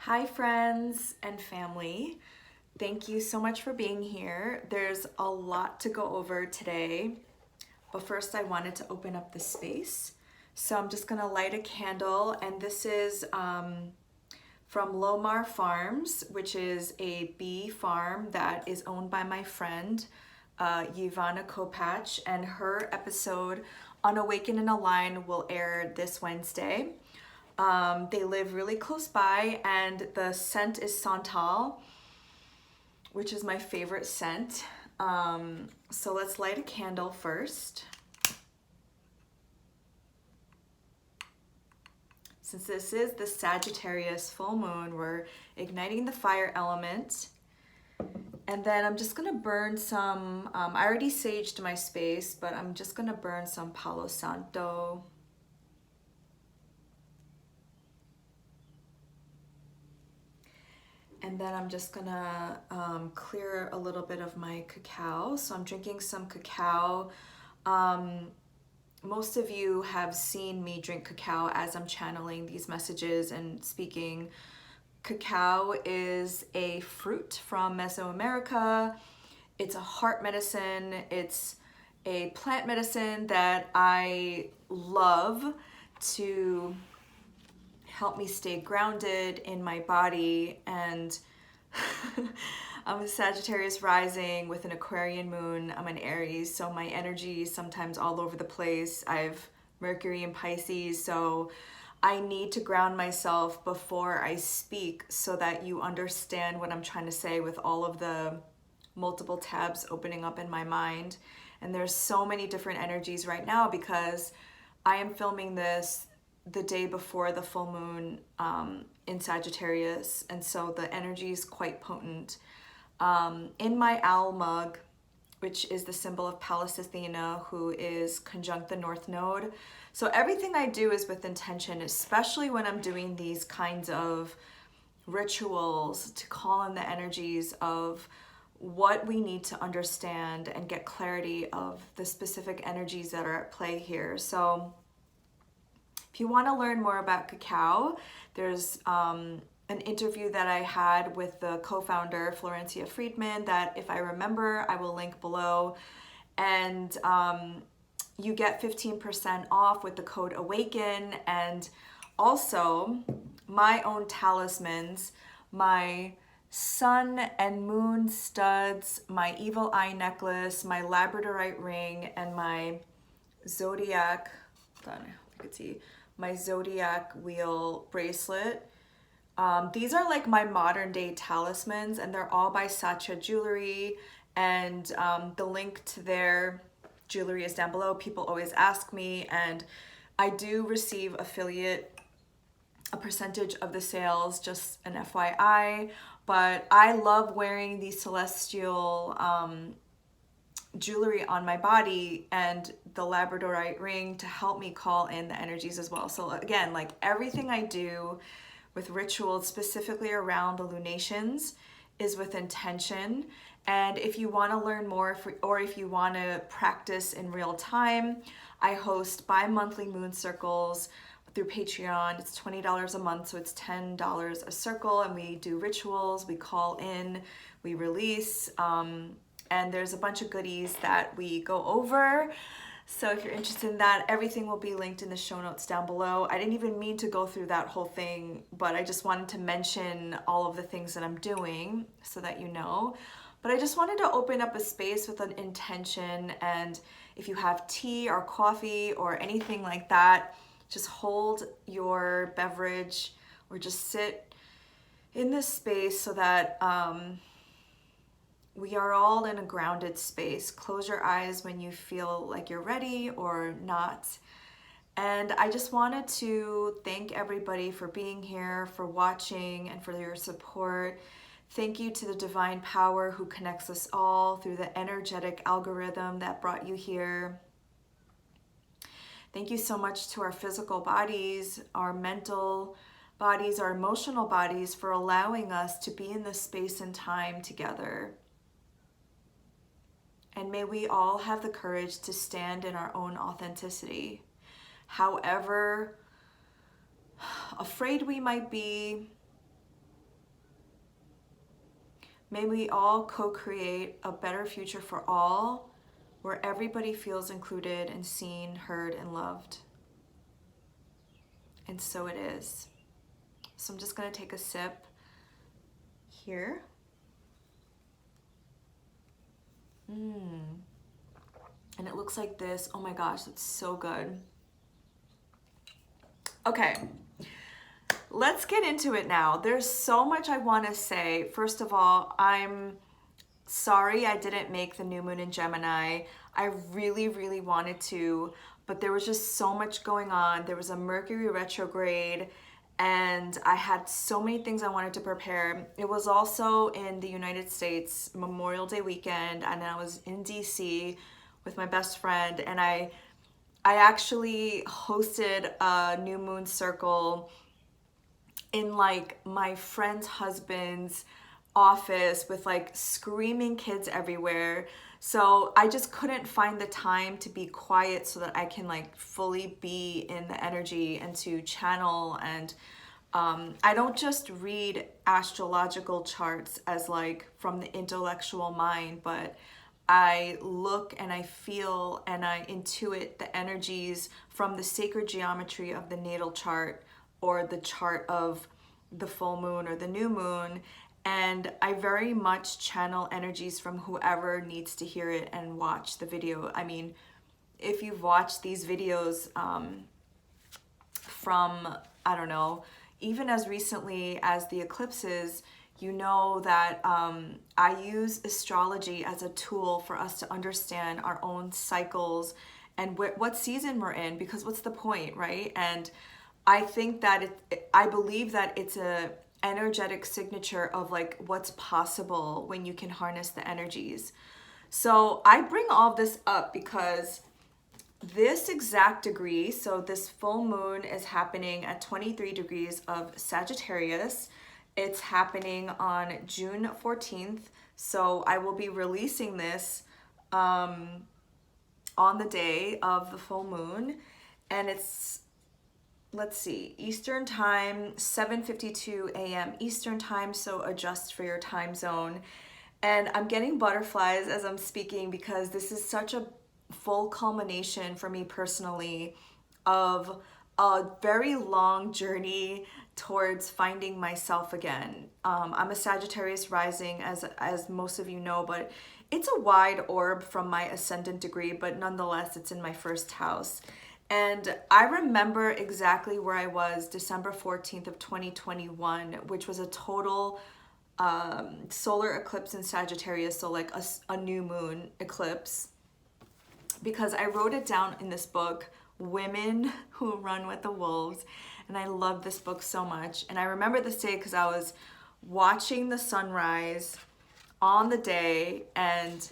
Hi friends and family. Thank you so much for being here. There's a lot to go over today, but first I wanted to open up the space. So I'm just gonna light a candle, and this is from Lomar Farms, which is a bee farm that is owned by my friend Yvonne Kopach, and her episode on Awaken and Align will air this Wednesday. They live really close by, and the scent is Santal, which is my favorite scent. So let's light a candle first. Since this is the Sagittarius full moon, we're igniting the fire element. And then I'm just gonna burn some, I already saged my space, but I'm just gonna burn some Palo Santo. And then I'm just gonna clear a little bit of my cacao. So I'm drinking some cacao. Most of you have seen me drink cacao as I'm channeling these messages and speaking. Cacao is a fruit from Mesoamerica. It's a heart medicine. It's a plant medicine that I love to help me stay grounded in my body. And I'm a Sagittarius rising with an Aquarian moon. I'm an Aries, so my energy is sometimes all over the place. I have Mercury in Pisces, so I need to ground myself before I speak so that you understand what I'm trying to say with all of the multiple tabs opening up in my mind. And there's so many different energies right now because I am filming this the day before the full moon in Sagittarius, and so the energy is quite potent. In my owl mug, which is the symbol of Pallas Athena, who is conjunct the North Node. So everything I do is with intention, especially when I'm doing these kinds of rituals to call in the energies of what we need to understand and get clarity of the specific energies that are at play here. So if you want to learn more about cacao, there's an interview that I had with the co-founder, Florencia Friedman, that if I remember, I will link below. And you get 15% off with the code AWAKEN. And also my own talismans, my sun and moon studs, my evil eye necklace, my labradorite ring, and my zodiac, hold on, you can see, my zodiac wheel bracelet. These are like my modern day talismans, and they're all by Satya Jewelry, and the link to their jewelry is down below. People always ask me, and I do receive a percentage of the sales, just an FYI, but I love wearing these celestial jewelry on my body and the labradorite ring to help me call in the energies as well. So again, like everything I do with rituals specifically around the lunations is with intention. And if you want to learn more, or if you want to practice in real time, I host bi-monthly moon circles through Patreon. It's $20 a month, so it's $10 a circle, and we do rituals, we call in, we release, and there's a bunch of goodies that we go over. So if you're interested in that, everything will be linked in the show notes down below. I didn't even mean to go through that whole thing, but I just wanted to mention all of the things that I'm doing so that you know. But I just wanted to open up a space with an intention, and if you have tea or coffee or anything like that, just hold your beverage or just sit in this space so that we are all in a grounded space. Close your eyes when you feel like you're ready or not. And I just wanted to thank everybody for being here, for watching, and for your support. Thank you to the divine power who connects us all through the energetic algorithm that brought you here. Thank you so much to our physical bodies, our mental bodies, our emotional bodies, for allowing us to be in this space and time together. And may we all have the courage to stand in our own authenticity. However afraid we might be, May we all co-create a better future for all, where everybody feels included and seen, heard, and loved. And so it is. So I'm just gonna take a sip here. And it looks like this. Oh my gosh, it's so good. Okay, let's get into it now. There's so much I want to say. First of all, I'm sorry I didn't make the new moon in Gemini. I really, really wanted to, but there was just so much going on. There was a Mercury retrograde, and I had so many things I wanted to prepare. It was also in the United States, Memorial Day weekend, and I was in DC with my best friend, and I actually hosted a new moon circle in like my friend's husband's office with like screaming kids everywhere. So I just couldn't find the time to be quiet so that I can like fully be in the energy and to channel. And I don't just read astrological charts as like from the intellectual mind, but I look and I feel and I intuit the energies from the sacred geometry of the natal chart or the chart of the full moon or the new moon. And I very much channel energies from whoever needs to hear it and watch the video. I mean, if you've watched these videos from, I don't know, even as recently as the eclipses, you know that I use astrology as a tool for us to understand our own cycles and what season we're in, because what's the point, right? And I think that I believe that it's a energetic signature of like what's possible when you can harness the energies. So I bring all this up because this exact degree, so this full moon is happening at 23 degrees of Sagittarius. It's happening on June 14th. So I will be releasing this on the day of the full moon. And it's, let's see, Eastern time, 7:52 a.m. Eastern time, so adjust for your time zone. And I'm getting butterflies as I'm speaking because this is such a full culmination for me personally of a very long journey towards finding myself again. I'm a Sagittarius rising, as most of you know, but it's a wide orb from my ascendant degree, but nonetheless, it's in my first house. And I remember exactly where I was December 14th of 2021, which was a total solar eclipse in Sagittarius, so like a new moon eclipse, because I wrote it down in this book, Women Who Run with the Wolves, and I love this book so much. And I remember this day because I was watching the sunrise on the day, and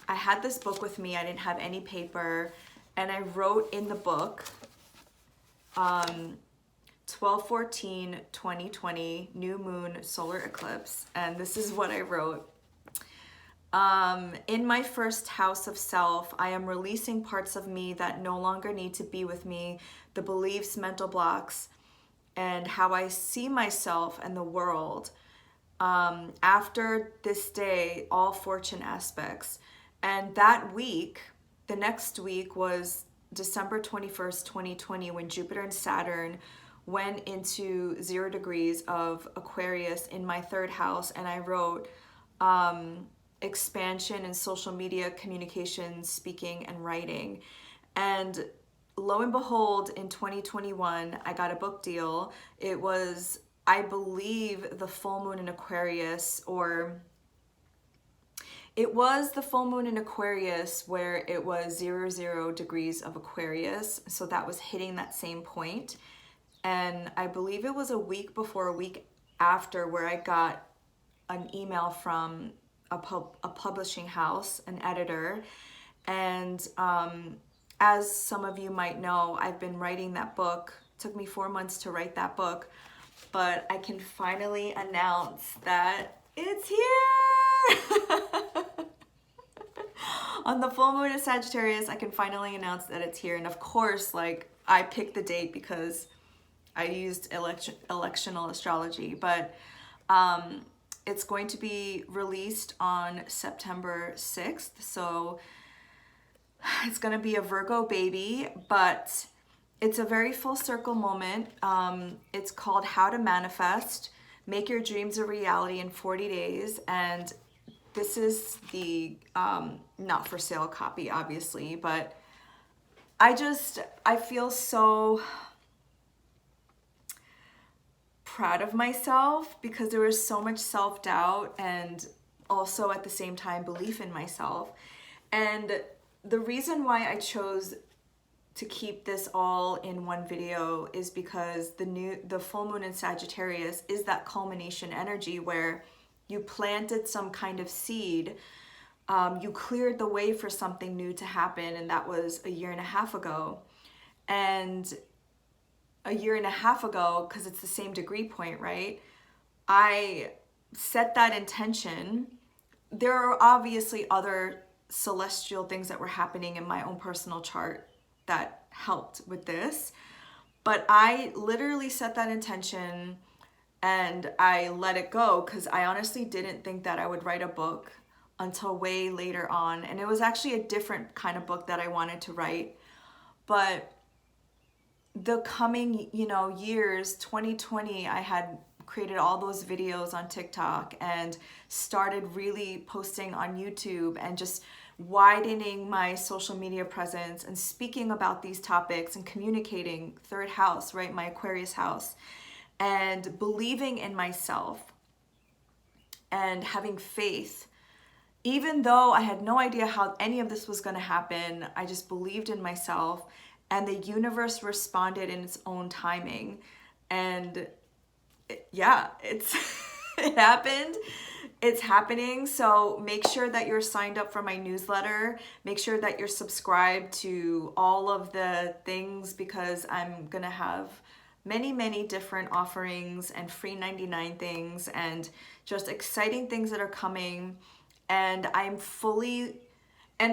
I had this book with me. I didn't have any paper, and I wrote in the book 12/14/2020 new moon solar eclipse, and this is what I wrote. In my first house of self, I am releasing parts of me that no longer need to be with me, the beliefs, mental blocks, and how I see myself and the world. After this day, all fortune aspects. And that week, the next week was December 21st, 2020, when Jupiter and Saturn went into 0 degrees of Aquarius in my third house. And I wrote, expansion in social media, communication, speaking, and writing. And lo and behold, in 2021, I got a book deal. It was, I believe, the full moon in Aquarius, or it was the full moon in Aquarius where it was 0 degrees of Aquarius. So that was hitting that same point. And I believe it was a week before, a week after, where I got an email from a publishing house, an editor. And as some of you might know, I've been writing that book. It took me 4 months to write that book, but I can finally announce that it's here. On the full moon of Sagittarius, I can finally announce that it's here. And of course, like, I picked the date because I used electional astrology, but it's going to be released on September 6th. So it's going to be a Virgo baby, but it's a very full circle moment. It's called How to Manifest, Make Your Dreams a Reality in 40 Days. And this is the not for sale copy, obviously, but I feel so proud of myself because there was so much self-doubt and also at the same time belief in myself. And the reason why I chose to keep this all in one video is because the full moon in Sagittarius is that culmination energy where you planted some kind of seed, you cleared the way for something new to happen, and that was a year and a half ago. And a year and a half ago, because it's the same degree point, right? I set that intention. There are obviously other celestial things that were happening in my own personal chart that helped with this, but I literally set that intention and I let it go because I honestly didn't think that I would write a book until way later on. And it was actually a different kind of book that I wanted to write. But the coming, years, 2020, I had created all those videos on TikTok and started really posting on YouTube and just widening my social media presence and speaking about these topics and communicating. Third house, right? My Aquarius house. And believing in myself and having faith. Even though I had no idea how any of this was going to happen, I just believed in myself, and the universe responded in its own timing. And it happened. It's happening. So make sure that you're signed up for my newsletter. Make sure that you're subscribed to all of the things, because I'm going to have many different offerings and free 99 things and just exciting things that are coming. And and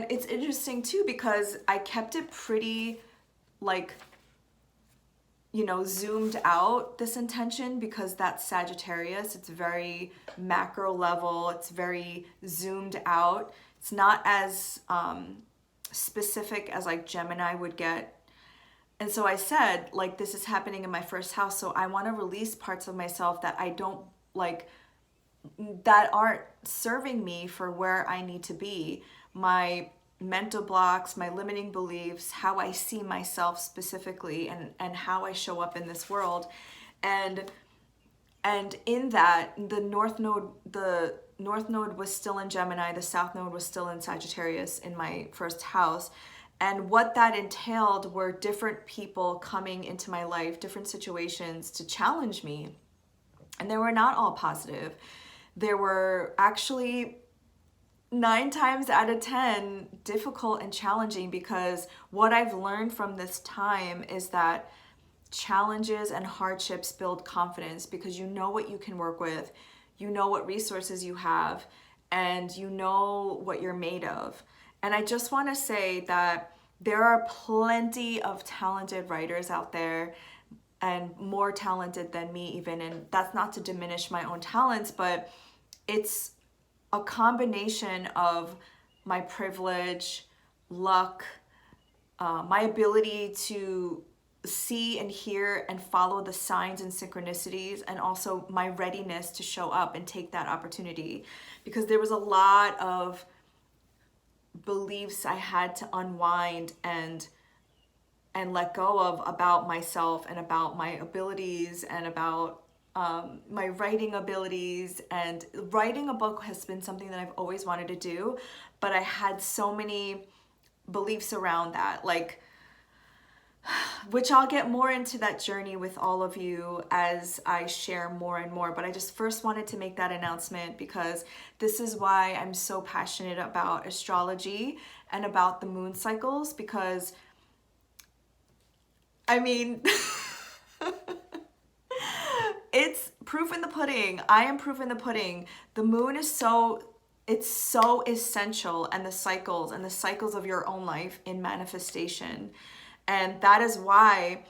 it's interesting too, because I kept it pretty zoomed out, this intention, because that's Sagittarius. It's very macro level. It's very zoomed out. It's not as specific as Gemini would get. And so I said, this is happening in my first house. So I want to release parts of myself that I don't that aren't serving me for where I need to be. My mental blocks, my limiting beliefs, how I see myself specifically, and how I show up in this world. And in that, the North Node was still in Gemini, the South Node was still in Sagittarius in my first house. And what that entailed were different people coming into my life, different situations to challenge me. And they were not all positive. There were actually 9 times out of 10 difficult and challenging, because what I've learned from this time is that challenges and hardships build confidence, because you know what you can work with, you know what resources you have, and you know what you're made of. And I just want to say that there are plenty of talented writers out there, and more talented than me even. And that's not to diminish my own talents, but it's a combination of my privilege, luck, my ability to see and hear and follow the signs and synchronicities, and also my readiness to show up and take that opportunity. Because there was a lot of beliefs I had to unwind and let go of about myself and about my abilities and about my writing abilities. And writing a book has been something that I've always wanted to do, but I had so many beliefs around that, which I'll get more into that journey with all of you as I share more and more. But I just first wanted to make that announcement, because this is why I'm so passionate about astrology and about the moon cycles, because it's proof in the pudding. I am proof in the pudding. The moon is so essential, and the cycles of your own life in manifestation. And that is why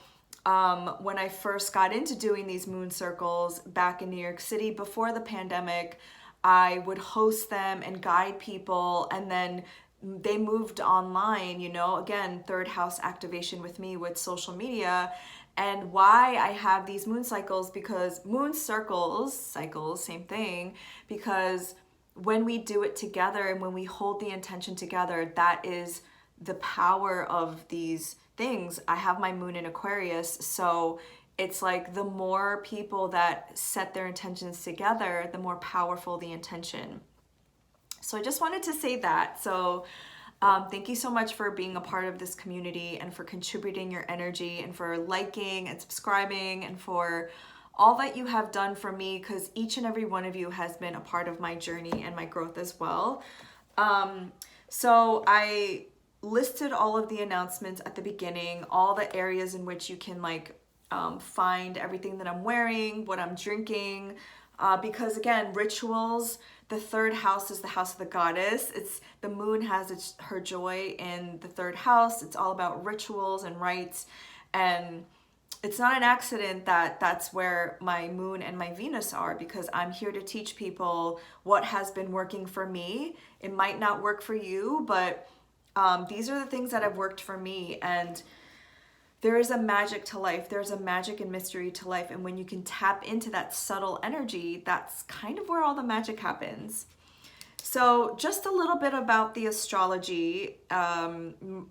when I first got into doing these moon circles back in New York City before the pandemic, I would host them and guide people, and then they moved online, you know, again, third house activation with me with social media. And why I have these moon cycles, because moon cycles, same thing, because when we do it together and when we hold the intention together, that is the power of these things. I have my moon in Aquarius, so it's like the more people that set their intentions together, the more powerful the intention. So I just wanted to say that. So thank you so much for being a part of this community and for contributing your energy and for liking and subscribing and for all that you have done for me, because each and every one of you has been a part of my journey and my growth as well. So I listed all of the announcements at the beginning, all the areas in which you can like find everything that I'm wearing, what I'm drinking, because again, rituals, the third house is the house of the goddess. It's the moon has her joy in the third house. It's all about rituals and rites, and it's not an accident that that's where my moon and my Venus are, because I'm here to teach people what has been working for me. It might not work for you, but these are the things that have worked for me, and there is a magic to life. There's a magic and mystery to life. And when you can tap into that subtle energy, that's kind of where all the magic happens. So just a little bit about the astrology. I'm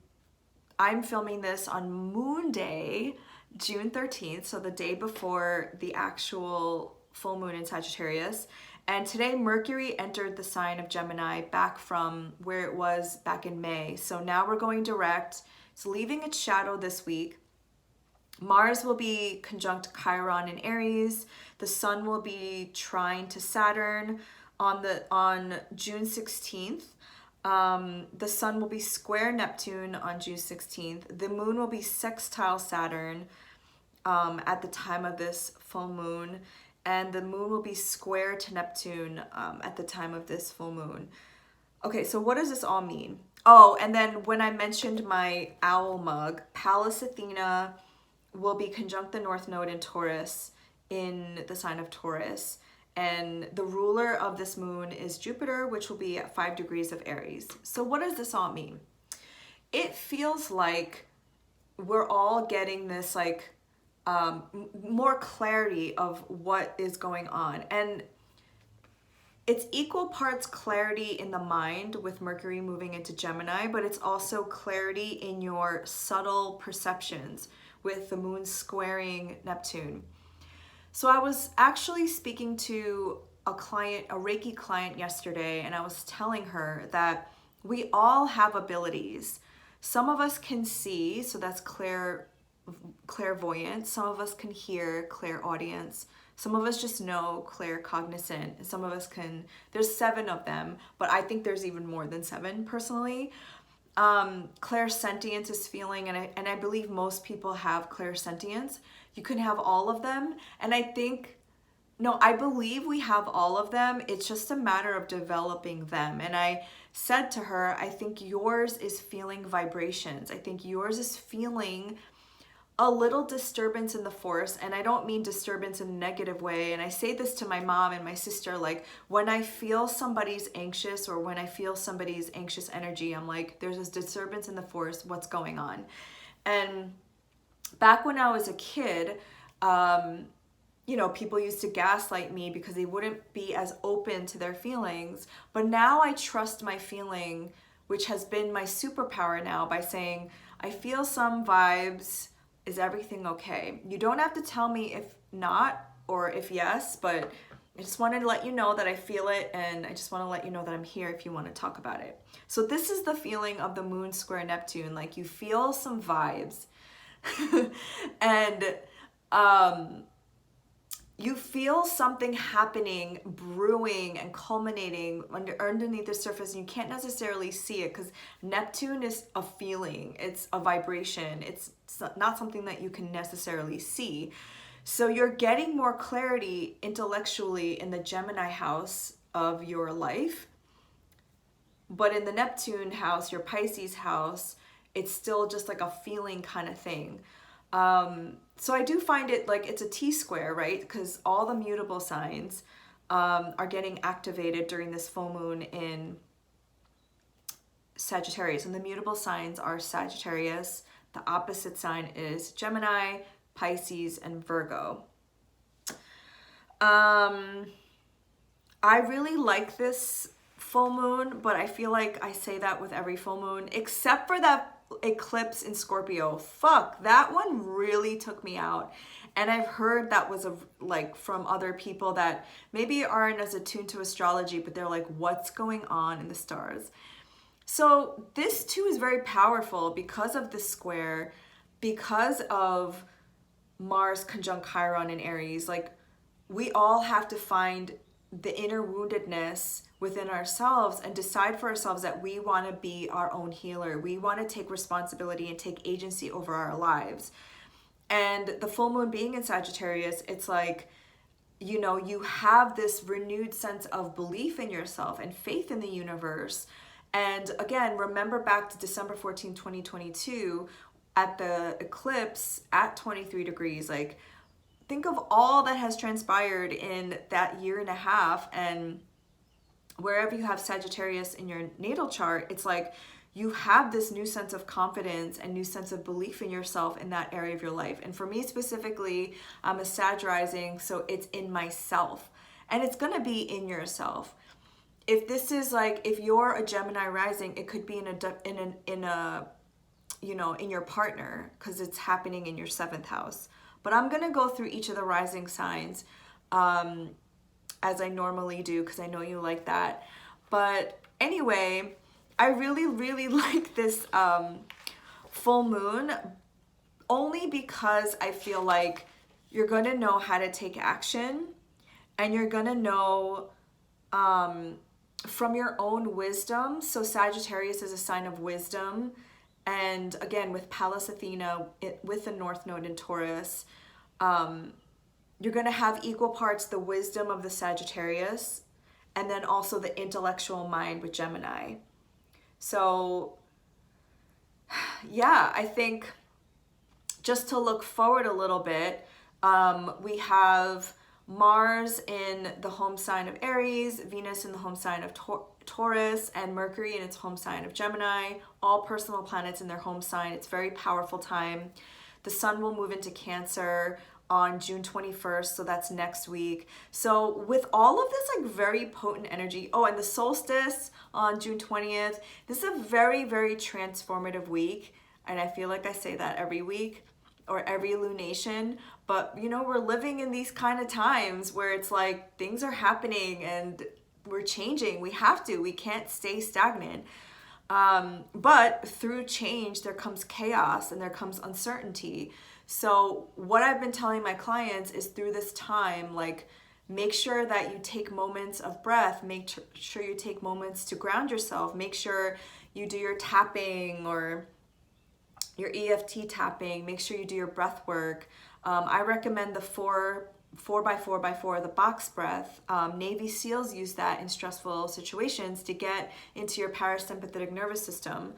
filming this on Moon Day, June 13th. So the day before the actual full moon in Sagittarius. And today Mercury entered the sign of Gemini back from where it was back in May. So now we're going direct. It's leaving its shadow this week. Mars will be conjunct Chiron in Aries. The Sun will be trine to Saturn on June 16th. The Sun will be square Neptune on June 16th. The Moon will be sextile Saturn at the time of this full moon. And the Moon will be square to Neptune at the time of this full moon. Okay, so what does this all mean? Oh, and then when I mentioned my owl mug, Pallas Athena will be conjunct the North Node in Taurus in the sign of Taurus. And the ruler of this moon is Jupiter, which will be at 5 degrees of Aries. So what does this all mean? It feels like we're all getting this like more clarity of what is going on. And it's equal parts clarity in the mind with Mercury moving into Gemini, but it's also clarity in your subtle perceptions with the moon squaring Neptune. So I was actually speaking to a client, a Reiki client yesterday, and I was telling her that we all have abilities. Some of us can see, so that's clairvoyant. Some of us can hear, clairaudience. Some of us just know, claircognizant. Some of us can, there's 7 of them, but I think there's even more than 7 personally. Clairsentience is feeling, and I believe most people have clairsentience. You can have all of them, and I believe we have all of them. It's just a matter of developing them. And I said to her, I think yours is feeling vibrations. I think yours is feeling a little disturbance in the force, and I don't mean disturbance in a negative way. And I say this to my mom and my sister, like when I feel somebody's anxious or when I feel somebody's anxious energy, I'm like, there's this disturbance in the force, what's going on? And back when I was a kid, people used to gaslight me because they wouldn't be as open to their feelings. But now I trust my feeling, which has been my superpower now, by saying, I feel some vibes. Is everything okay? You don't have to tell me if not or if yes, but I just wanted to let you know that I feel it, and I just want to let you know that I'm here if you want to talk about it. So this is the feeling of the moon square Neptune, like you feel some vibes and you feel something happening, brewing and culminating underneath the surface, and you can't necessarily see it because Neptune is a feeling, it's a vibration, it's not something that you can necessarily see. So you're getting more clarity intellectually in the Gemini house of your life, but in the Neptune house, your Pisces house, it's still just like a feeling kind of thing. So I do find it like it's a T-square, right? Because all the mutable signs are getting activated during this full moon in Sagittarius. And the mutable signs are Sagittarius. The opposite sign is Gemini, Pisces, and Virgo. I really like this full moon, but I feel like I say that with every full moon, except for that eclipse in Scorpio. Fuck, that one really took me out. And I've heard that was like from other people that maybe aren't as attuned to astrology, but they're like, what's going on in the stars? So this too is very powerful because of the square, because of Mars conjunct Chiron in Aries. Like, we all have to find the inner woundedness within ourselves and decide for ourselves that we want to be our own healer. We want to take responsibility and take agency over our lives. And the full moon being in Sagittarius, it's like, you know, you have this renewed sense of belief in yourself and faith in the universe. And again, remember back to December 14, 2022, at the eclipse at 23 degrees, like, think of all that has transpired in that year and a half. And wherever you have Sagittarius in your natal chart, it's like you have this new sense of confidence and new sense of belief in yourself in that area of your life. And for me specifically, I'm a Sag rising, so it's in myself. And it's going to be in yourself. If this is like, if you're a Gemini rising, it could be in a you know, in your partner, because it's happening in your 7th house. But I'm going to go through each of the rising signs as I normally do, because I know you like that. But anyway, I really, really like this full moon, only because I feel like you're going to know how to take action, and you're going to know from your own wisdom. So Sagittarius is a sign of wisdom. And again, with Pallas Athena, with the North Node in Taurus, you're going to have equal parts the wisdom of the Sagittarius and then also the intellectual mind with Gemini. So yeah, I think just to look forward a little bit, we have Mars in the home sign of Aries, Venus in the home sign of Taurus, and Mercury in its home sign of Gemini, all personal planets in their home sign. It's a very powerful time. The sun will move into Cancer on June 21st, so that's next week. So with all of this like very potent energy, oh, and the solstice on June 20th, this is a very, very transformative week. And I feel like I say that every week or every lunation, but you know, we're living in these kind of times where it's like things are happening and we're changing. We can't stay stagnant. But through change, there comes chaos and there comes uncertainty. So what I've been telling my clients is through this time, like, make sure that you take moments of breath, make sure you take moments to ground yourself, make sure you do your tapping or your EFT tapping, make sure you do your breath work. I recommend the 4x4x4, the box breath. Navy SEALs use that in stressful situations to get into your parasympathetic nervous system.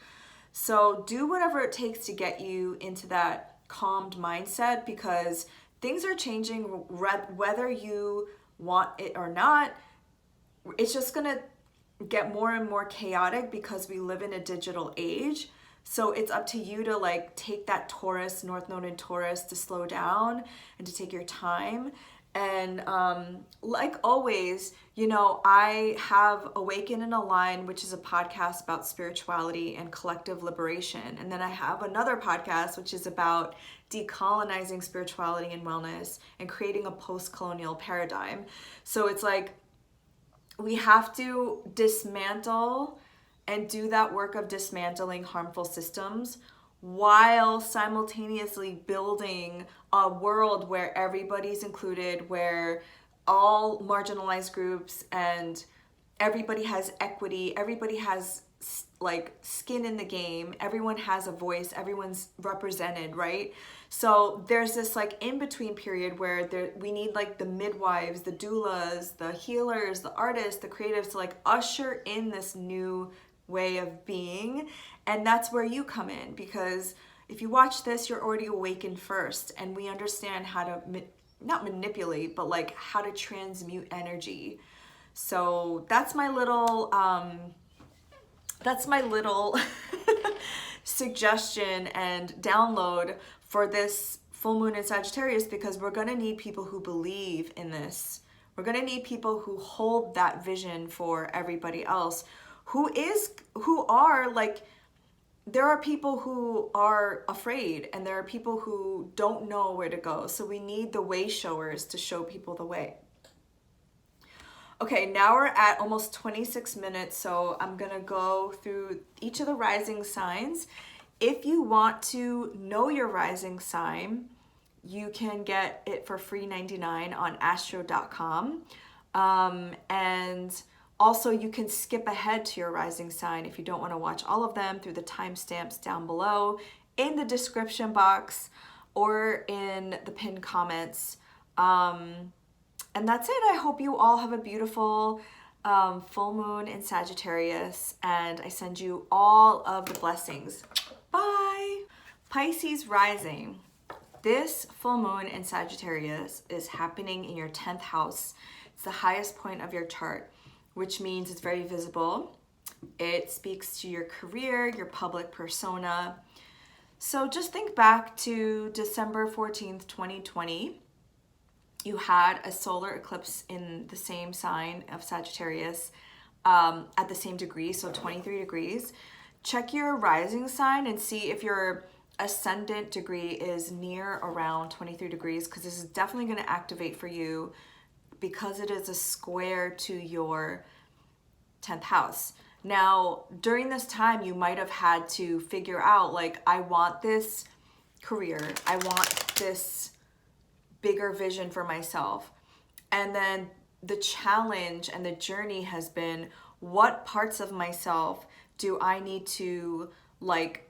So do whatever it takes to get you into that calmed mindset, because things are changing whether you want it or not. It's just gonna get more and more chaotic because we live in a digital age. So it's up to you to like take that Taurus, North Node in Taurus, to slow down and to take your time. And like always, you know, I have Awaken and Align, which is a podcast about spirituality and collective liberation. And then I have another podcast, which is about decolonizing spirituality and wellness and creating a post-colonial paradigm. So it's like we have to dismantle and do that work of dismantling harmful systems while simultaneously building a world where everybody's included, where all marginalized groups and everybody has equity, everybody has like skin in the game, everyone has a voice, everyone's represented, right? So there's this like in-between period where we need like the midwives, the doulas, the healers, the artists, the creatives to like usher in this new way of being. And that's where you come in, because if you watch this, you're already awakened first, and we understand how to not manipulate, but like how to transmute energy. So that's my little suggestion and download for this full moon in Sagittarius, because we're going to need people who believe in this. We're going to need people who hold that vision for everybody else, who are like, there are people who are afraid, and there are people who don't know where to go. So we need the way showers to show people the way. Okay, now we're at almost 26 minutes, so I'm gonna go through each of the rising signs. If you want to know your rising sign, you can get it for free 99 on astro.com. And also, you can skip ahead to your rising sign if you don't want to watch all of them through the timestamps down below in the description box or in the pinned comments. And that's it. I hope you all have a beautiful full moon in Sagittarius, and I send you all of the blessings. Bye. Pisces rising. This full moon in Sagittarius is happening in your 10th house. It's the highest point of your chart, which means it's very visible. It speaks to your career, your public persona. So just think back to December 14th, 2020. You had a solar eclipse in the same sign of Sagittarius at the same degree, so 23 degrees. Check your rising sign and see if your ascendant degree is near around 23 degrees, because this is definitely going to activate for you, because it is a square to your 10th house. Now, during this time, you might have had to figure out, like, I want this career. I want this bigger vision for myself. And then the challenge and the journey has been, what parts of myself do I need to, like,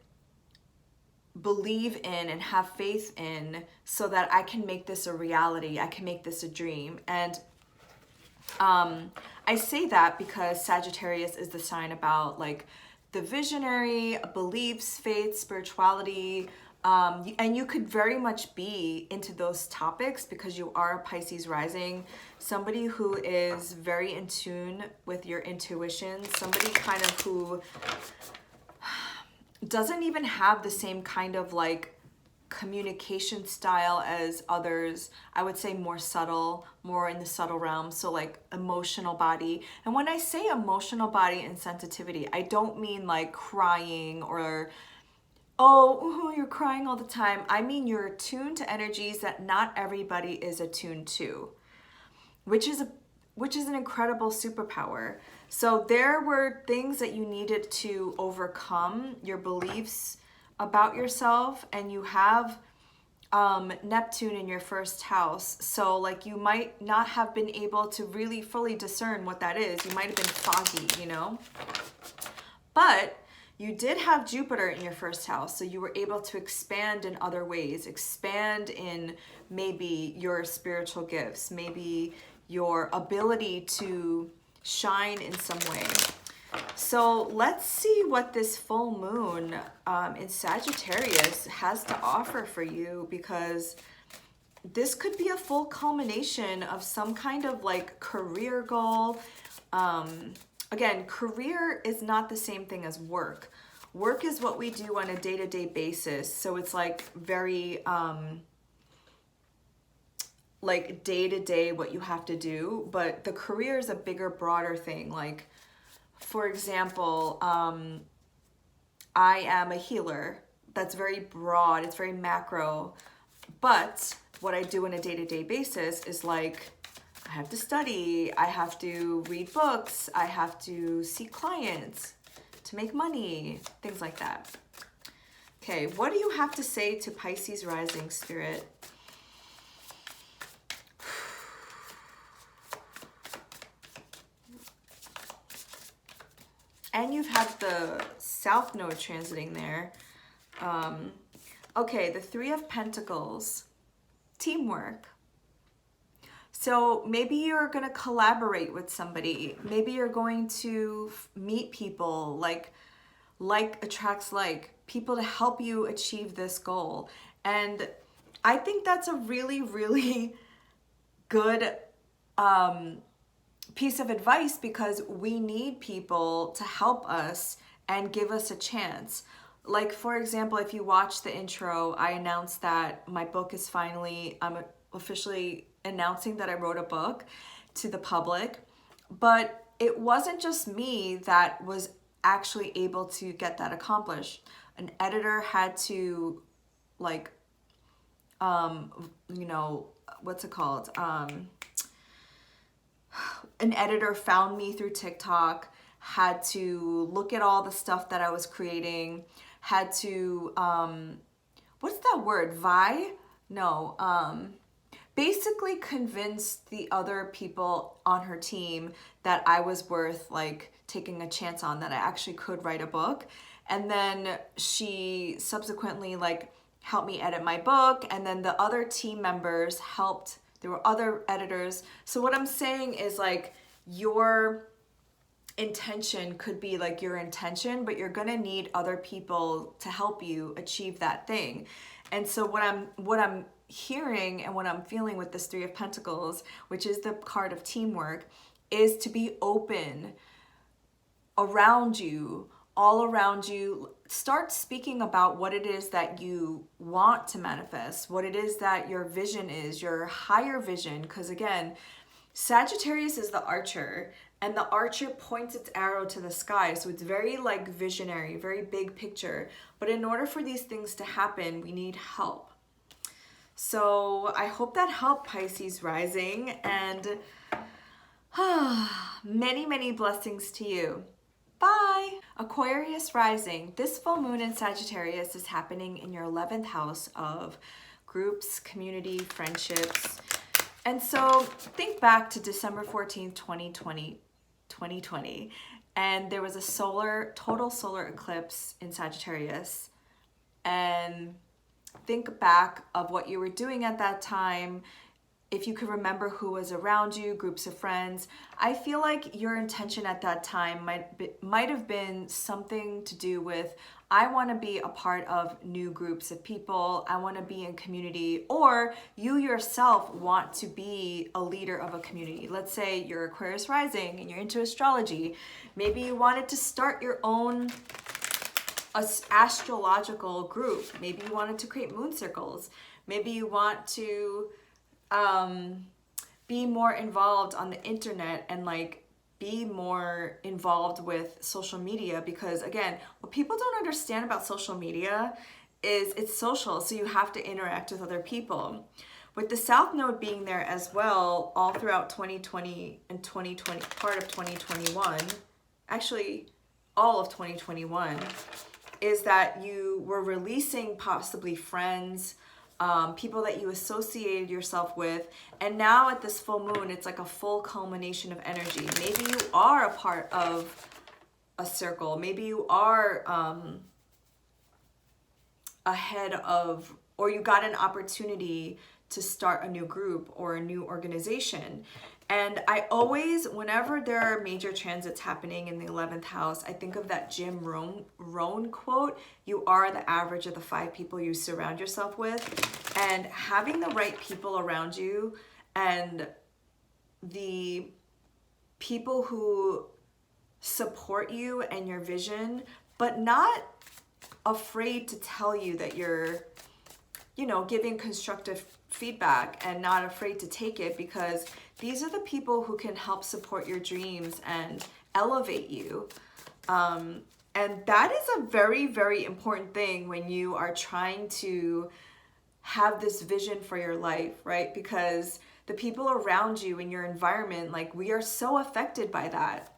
believe in and have faith in so that I can make this a reality, I can make this a dream. And I say that because Sagittarius is the sign about like the visionary, beliefs, faith, spirituality, and you could very much be into those topics because you are a Pisces rising, somebody who is very in tune with your intuition, somebody kind of who doesn't even have the same kind of like communication style as others. I would say more subtle, more in the subtle realm. So like emotional body. And when I say emotional body and sensitivity, I don't mean like crying or, oh, you're crying all the time. I mean you're attuned to energies that not everybody is attuned to, which is an incredible superpower. So there were things that you needed to overcome, your beliefs about yourself, and you have Neptune in your first house. So like you might not have been able to really fully discern what that is. You might have been foggy, you know? But you did have Jupiter in your first house, so you were able to expand in other ways, expand in maybe your spiritual gifts, maybe your ability to shine in some way. So let's see what this full moon in Sagittarius has to offer for you, because this could be a full culmination of some kind of like career goal. Again, career is not the same thing as work. Work is what we do on a day-to-day basis. So it's like very like day-to-day what you have to do, but the career is a bigger, broader thing. Like, for example, I am a healer. That's very broad, it's very macro, but what I do on a day-to-day basis is like, I have to study, I have to read books, I have to see clients to make money, things like that. Okay, what do you have to say to Pisces rising, Spirit? And you've had the South Node transiting there. Okay, the Three of Pentacles, teamwork. So maybe you're going to collaborate with somebody. Maybe you're going to meet people, like attracts like. people to help you achieve this goal. And I think that's a really, really good piece of advice, because we need people to help us and give us a chance. Like, for example, if you watch the intro, I announced that my book is finally, I'm officially announcing that I wrote a book to the public. But it wasn't just me that was actually able to get that accomplished. An editor had to, like, you know, what's it called? An editor found me through TikTok, had to look at all the stuff that I was creating, had to, what's that word? Basically convinced the other people on her team that I was worth like taking a chance on, that I actually could write a book. And then she subsequently like helped me edit my book, and then the other team members helped. There were other editors. So what I'm saying is, like, your intention could be like your intention, but you're gonna need other people to help you achieve that thing. And so what I'm hearing and what I'm feeling with this Three of Pentacles, which is the card of teamwork, is to be open around you, all around you. Start speaking about what it is that you want to manifest, what it is that your vision is, your higher vision. Because again, Sagittarius is the archer, and the archer points its arrow to the sky. So it's very like visionary, very big picture. But in order for these things to happen, we need help. So I hope that helped, Pisces rising, and many, many blessings to you. Bye. Aquarius rising. This full moon in Sagittarius is happening in your 11th house of groups, community, friendships. And so think back to December 14th, 2020, and there was a total solar eclipse in Sagittarius. And think back of what you were doing at that time. If you could remember who was around you, groups of friends. I feel like your intention at that time might have been something to do with, I want to be a part of new groups of people, I want to be in community, or you yourself want to be a leader of a community. Let's say you're Aquarius rising and you're into astrology. Maybe you wanted to start your own astrological group. Maybe you wanted to create moon circles. Maybe you want to be more involved on the internet and like be more involved with social media, because again, what people don't understand about social media is it's social, so you have to interact with other people. With the South Node being there as well all throughout 2020 and 2020, part of 2021, actually all of 2021, is that you were releasing possibly friends, people that you associated yourself with. And now at this full moon, it's like a full culmination of energy. Maybe you are a part of a circle. Maybe you are ahead of, or you got an opportunity to start a new group or a new organization. And I always, whenever there are major transits happening in the 11th house, I think of that Jim Rohn quote, you are the average of the 5 people you surround yourself with. And having the right people around you and the people who support you and your vision, but not afraid to tell you that you're, giving constructive feedback and not afraid to take it, because these are the people who can help support your dreams and elevate you. And that is a very, very important thing when you are trying to have this vision for your life, right? Because the people around you in your environment, like, we are so affected by that.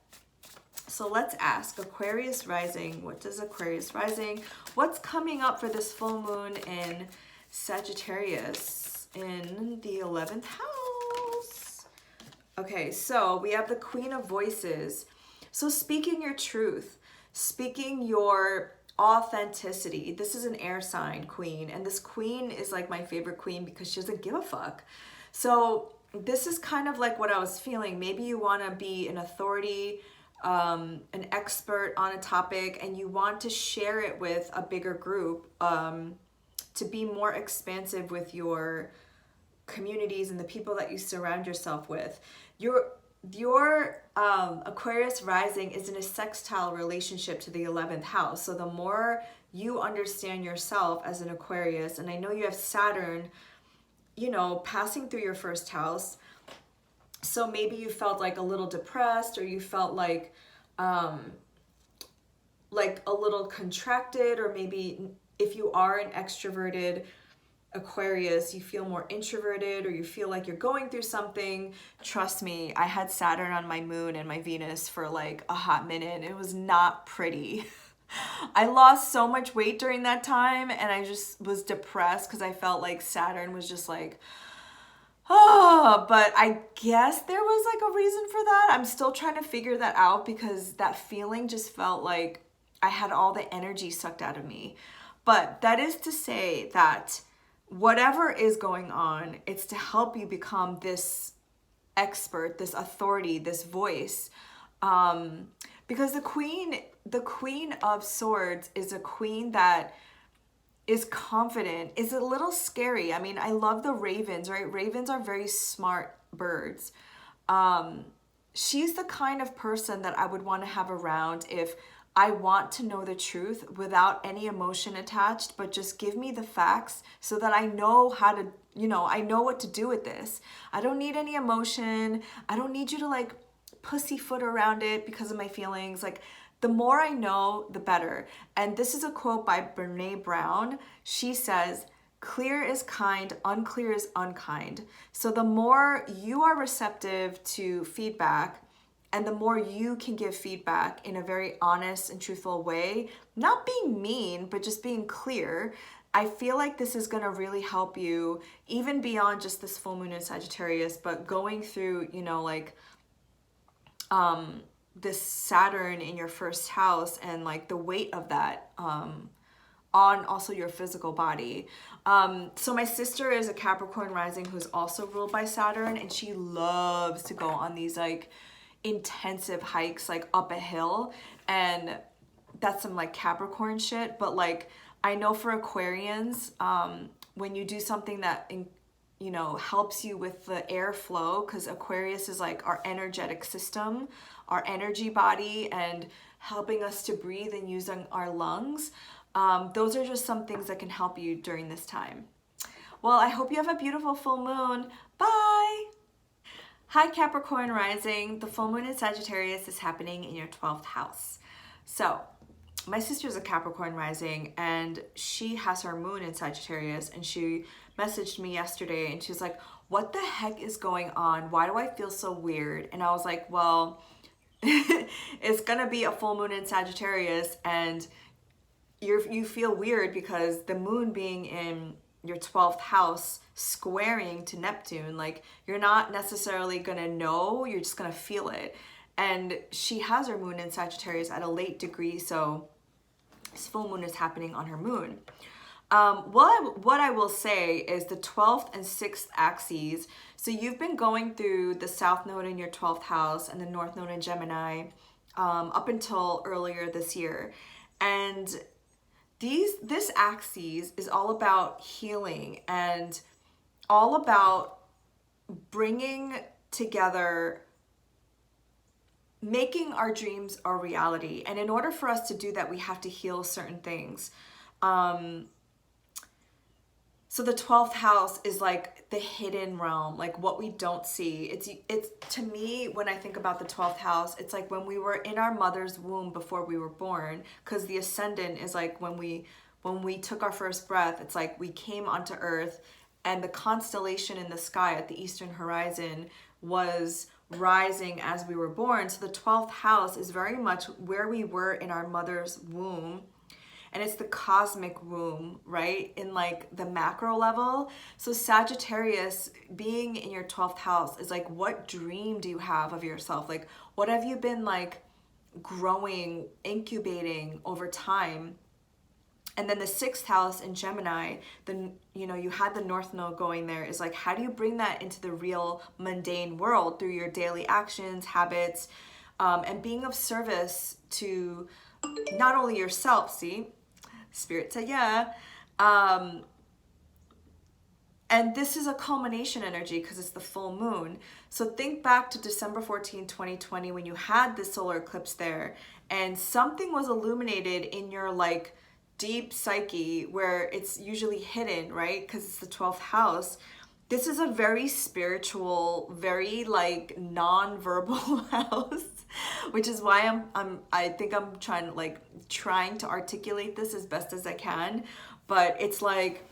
So let's ask Aquarius rising. What does Aquarius rising? What's coming up for this full moon in Sagittarius in the 11th house? Okay, so we have the Queen of Voices. So speaking your truth, speaking your authenticity. This is an air sign queen, and this queen is like my favorite queen because she doesn't give a fuck. So this is kind of like what I was feeling. Maybe you want to be an authority an expert on a topic and you want to share it with a bigger group, to be more expansive with your communities and the people that you surround yourself with. Your Aquarius rising is in a sextile relationship to the 11th house. So the more you understand yourself as an Aquarius, and I know you have Saturn, you know, passing through your first house. So maybe you felt like a little depressed, or you felt like a little contracted, or maybe if you are an extroverted Aquarius, you feel more introverted, or you feel like you're going through something. Trust me, I had Saturn on my moon and my Venus for like a hot minute. It was not pretty. I lost so much weight during that time, and I just was depressed because I felt like Saturn was just like, oh, but I guess there was like a reason for that. I'm still trying to figure that out, because that feeling just felt like I had all the energy sucked out of me. But that is to say that whatever is going on, it's to help you become this expert, this authority, this voice. Because the Queen of Swords is a queen that is confident, is a little scary. I mean, I love the ravens, right? Ravens are very smart birds. She's the kind of person that I would want to have around if I want to know the truth without any emotion attached, but just give me the facts so that I know how to, you know, I know what to do with this. I don't need any emotion. I don't need you to like pussyfoot around it because of my feelings. Like, the more I know, the better. And this is a quote by Brene Brown. She says, "Clear is kind, unclear is unkind." So the more you are receptive to feedback, and the more you can give feedback in a very honest and truthful way, not being mean, but just being clear, I feel like this is going to really help you, even beyond just this full moon in Sagittarius, but going through, you know, like, this Saturn in your first house, and like the weight of that on also your physical body. So my sister is a Capricorn rising who's also ruled by Saturn, and she loves to go on these like intensive hikes like up a hill, and that's some like Capricorn shit. But like, I know for Aquarians, when you do something that you know, helps you with the airflow, because Aquarius is like our energetic system, our energy body, and helping us to breathe and using our lungs. Those are just some things that can help you during this time. Well, I hope you have a beautiful full moon. Bye! Hi Capricorn rising. The full moon in Sagittarius is happening in your 12th house. So, my sister's a Capricorn rising, and she has her moon in Sagittarius, and she messaged me yesterday and she's like, "What the heck is going on? Why do I feel so weird?" And I was like, well, it's gonna be a full moon in Sagittarius, and you feel weird because the moon being in your 12th house squaring to Neptune, like, you're not necessarily gonna know, you're just gonna feel it. And she has her moon in Sagittarius at a late degree, so this full moon is happening on her moon. What I will say is the 12th and 6th axes. So you've been going through the South Node in your 12th house and the North Node in Gemini up until earlier this year. And this axis is all about healing and all about bringing together, making our dreams our reality. And in order for us to do that, we have to heal certain things. So the 12th house is like the hidden realm, like what we don't see. It's to me, when I think about the 12th house, it's like when we were in our mother's womb before we were born, because the ascendant is like when we took our first breath, it's like we came onto earth, and the constellation in the sky at the eastern horizon was rising as we were born. So the 12th house is very much where we were in our mother's womb. And it's the cosmic womb, right? In like the macro level. So Sagittarius being in your 12th house is like, what dream do you have of yourself? Like, what have you been like growing, incubating over time? And then the 6th house in Gemini, you had the North Node going there, is like, how do you bring that into the real mundane world through your daily actions, habits, and being of service to not only yourself, see, Spirit said yeah, and this is a culmination energy because it's the full moon. So think back to December 14, 2020, when you had this solar eclipse there and something was illuminated in your like deep psyche where it's usually hidden, right? Because it's the 12th house. This is a very spiritual, very like non-verbal house, which is why I think I'm trying to articulate this as best as I can. But it's like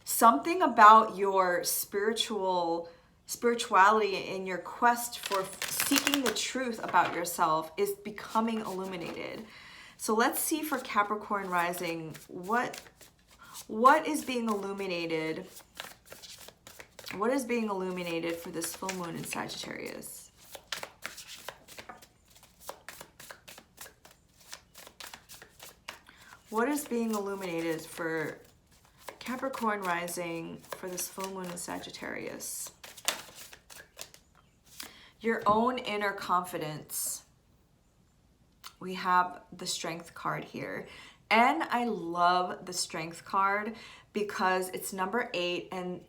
something about your spirituality in your quest for seeking the truth about yourself is becoming illuminated. So let's see for Capricorn rising, what is being illuminated? What is being illuminated for this full moon in Sagittarius? What is being illuminated for Capricorn rising for this full moon in Sagittarius? Your own inner confidence. We have the Strength card here. And I love the Strength card because it's number 8, and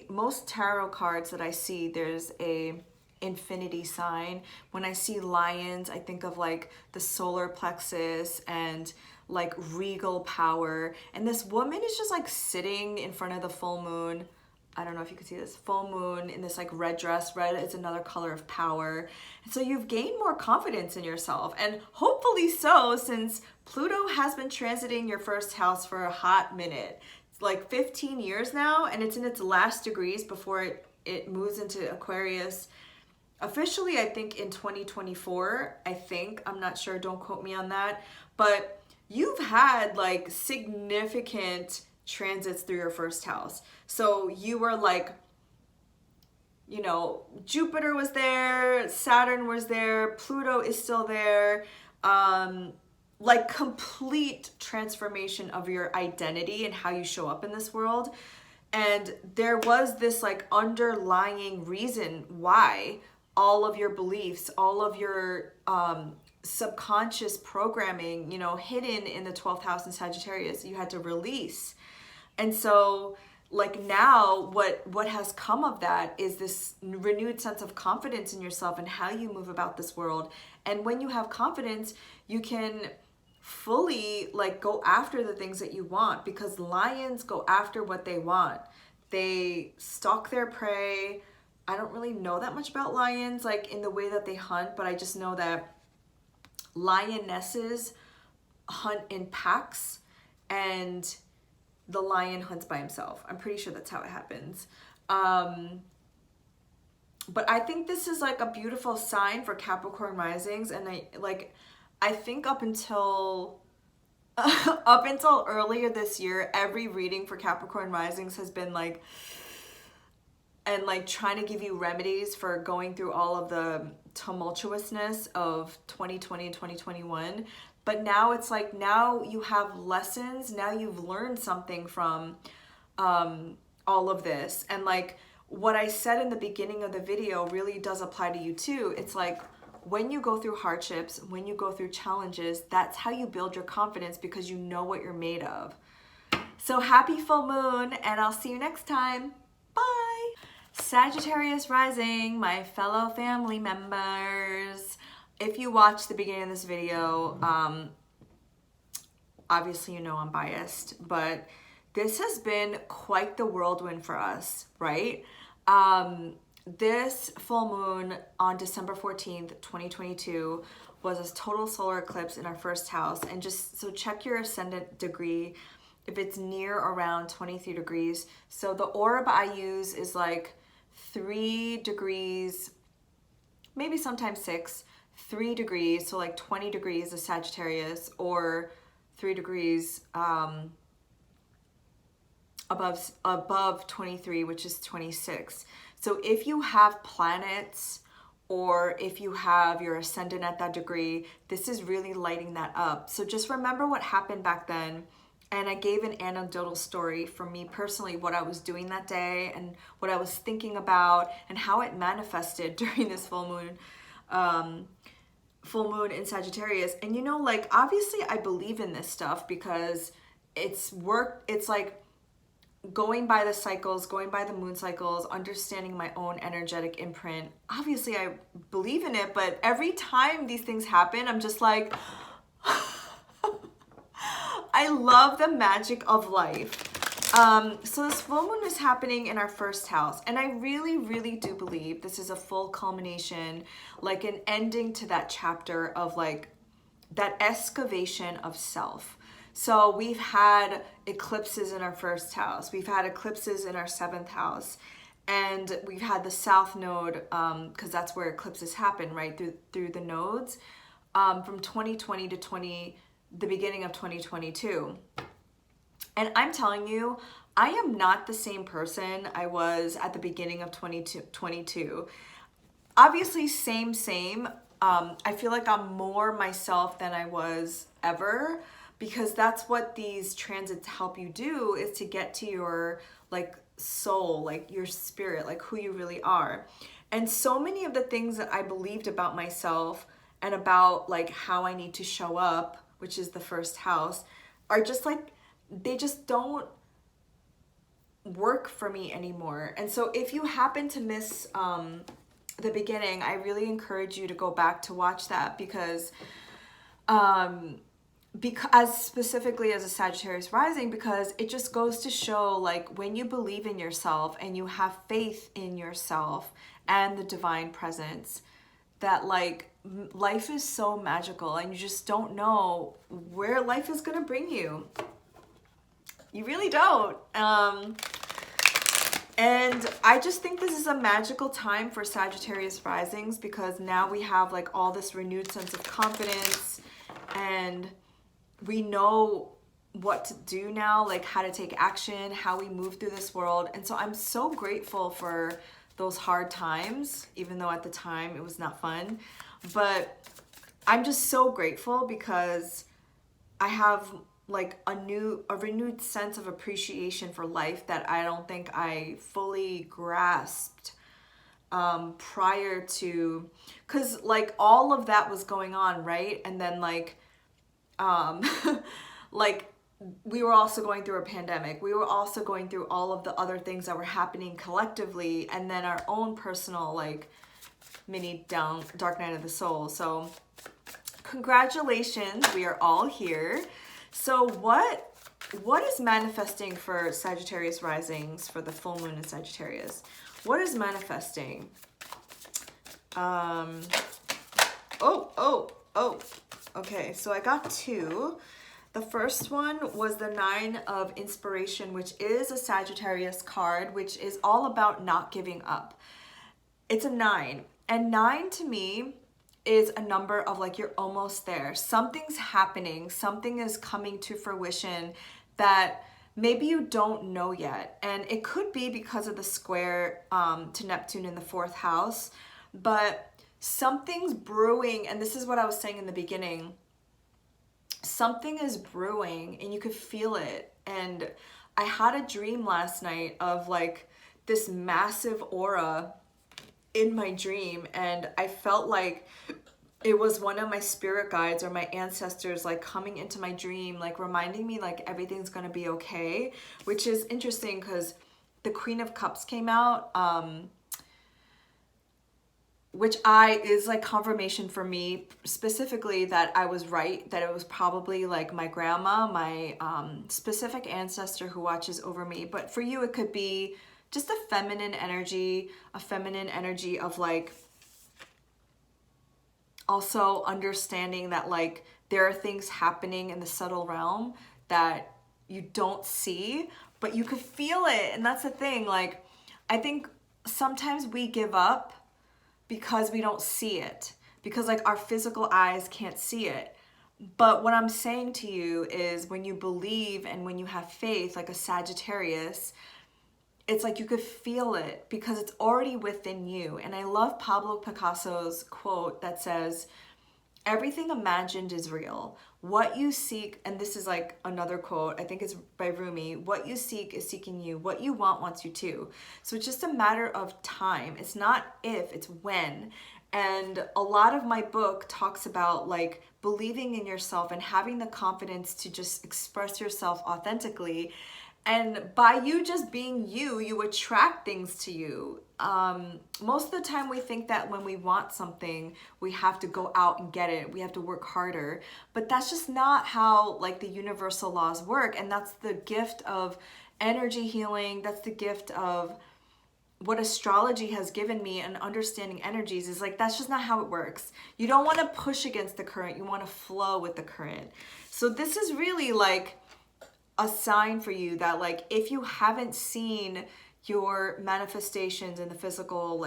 most tarot cards that I see, there's a infinity sign. When I see lions, I think of like the solar plexus and like regal power. And this woman is just like sitting in front of the full moon. I don't know if you can see this full moon in this like red dress. Red is another color of power. And so you've gained more confidence in yourself, and hopefully so, since Pluto has been transiting your first house for a hot minute. It's like 15 years now, and it's in its last degrees before it moves into Aquarius. Officially, I think in 2024, I'm not sure, don't quote me on that, but you've had like significant transits through your first house. So you were like, you know, Jupiter was there, Saturn was there, Pluto is still there, like complete transformation of your identity and how you show up in this world. And there was this like underlying reason why all of your beliefs, all of your subconscious programming, you know, hidden in the 12th house in Sagittarius, you had to release. And so like now what has come of that is this renewed sense of confidence in yourself and how you move about this world. And when you have confidence, you can fully like go after the things that you want, because lions go after what they want. They stalk their prey. I don't really know that much about lions like in the way that they hunt, but I just know that lionesses hunt in packs and the lion hunts by himself. I'm pretty sure that's how it happens. But I think this is like a beautiful sign for Capricorn risings. And I think up until earlier this year, every reading for Capricorn risings has been like, and like trying to give you remedies for going through all of the tumultuousness of 2020 and 2021. But now it's like, now you have lessons, now you've learned something from all of this. And like what I said in the beginning of the video really does apply to you too. It's like when you go through hardships, when you go through challenges, that's how you build your confidence, because you know what you're made of. So happy full moon, and I'll see you next time. Bye. Sagittarius rising, my fellow family members. If you watch the beginning of this video, obviously you know I'm biased, but this has been quite the whirlwind for us, right? This full moon on December 14th, 2022 was a total solar eclipse in our first house. And just so check your ascendant degree if it's near around 23 degrees. So the orb I use is like 3 degrees, maybe sometimes 6, 3 degrees, so like 20 degrees of Sagittarius, or 3 degrees above 23, which is 26. So if you have planets, or if you have your ascendant at that degree, this is really lighting that up. So just remember what happened back then. And I gave an anecdotal story from me personally, what I was doing that day and what I was thinking about and how it manifested during this full moon. full moon in Sagittarius. And you know, like, obviously I believe in this stuff because it's like going by the cycles, going by the moon cycles, understanding my own energetic imprint. Obviously I believe in it, but every time these things happen, I'm just like, I love the magic of life. So this full moon is happening in our first house, and I really, really do believe this is a full culmination, like an ending to that chapter of like that excavation of self. So we've had eclipses in our first house, we've had eclipses in our seventh house, and we've had the south node, because that's where eclipses happen, right, through the nodes, from 2020 to the beginning of 2022. And I'm telling you, I am not the same person I was at the beginning of 2022. Obviously, same. I feel like I'm more myself than I was ever, because that's what these transits help you do, is to get to your like soul, like your spirit, like who you really are. And so many of the things that I believed about myself and about like how I need to show up, which is the first house, are just like, they just don't work for me anymore. And so if you happen to miss the beginning, I really encourage you to go back to watch that, because specifically as a Sagittarius rising, because it just goes to show, like, when you believe in yourself and you have faith in yourself and the divine presence, that like life is so magical and you just don't know where life is going to bring you. You really don't. And I just think this is a magical time for Sagittarius risings, because now we have like all this renewed sense of confidence, and we know what to do now, like how to take action, how we move through this world. And so I'm so grateful for those hard times, even though at the time it was not fun. But I'm just so grateful because I have like a renewed sense of appreciation for life that I don't think I fully grasped prior to, because like all of that was going on, right? And then like like we were also going through a pandemic, we were also going through all of the other things that were happening collectively, and then our own personal like mini dark night of the soul. So congratulations, we are all here. So what is manifesting for Sagittarius risings for the full moon in Sagittarius? What is manifesting? Okay, so I got two. The first one was the 9 of Inspiration, which is a Sagittarius card, which is all about not giving up. It's a 9, and 9 to me is a number of like, you're almost there. Something's happening, something is coming to fruition that maybe you don't know yet. And it could be because of the square to Neptune in the 4th house, but something's brewing. And this is what I was saying in the beginning. Something is brewing and you could feel it. And I had a dream last night of like this massive aura in my dream, and I felt like it was one of my spirit guides or my ancestors like coming into my dream, like reminding me like everything's gonna be okay, which is interesting because the Queen of Cups came out, which is like confirmation for me specifically that I was right, that it was probably like my grandma, my specific ancestor who watches over me. But for you, it could be just a feminine energy of like also understanding that like there are things happening in the subtle realm that you don't see, but you could feel it. And that's the thing, like I think sometimes we give up because we don't see it, because like our physical eyes can't see it. But what I'm saying to you is when you believe and when you have faith, like a Sagittarius, it's like you could feel it because it's already within you. And I love Pablo Picasso's quote that says, everything imagined is real. What you seek, and this is like another quote, I think it's by Rumi, what you seek is seeking you. What you want wants you too. So it's just a matter of time. It's not if, it's when. And a lot of my book talks about like believing in yourself and having the confidence to just express yourself authentically. And by you just being you, you attract things to you. Most of the time we think that when we want something, we have to go out and get it. We have to work harder. But that's just not how like the universal laws work. And that's the gift of energy healing. That's the gift of what astrology has given me, and understanding energies is like, that's just not how it works. You don't want to push against the current. You want to flow with the current. So this is really like a sign for you that like, if you haven't seen your manifestations in the physical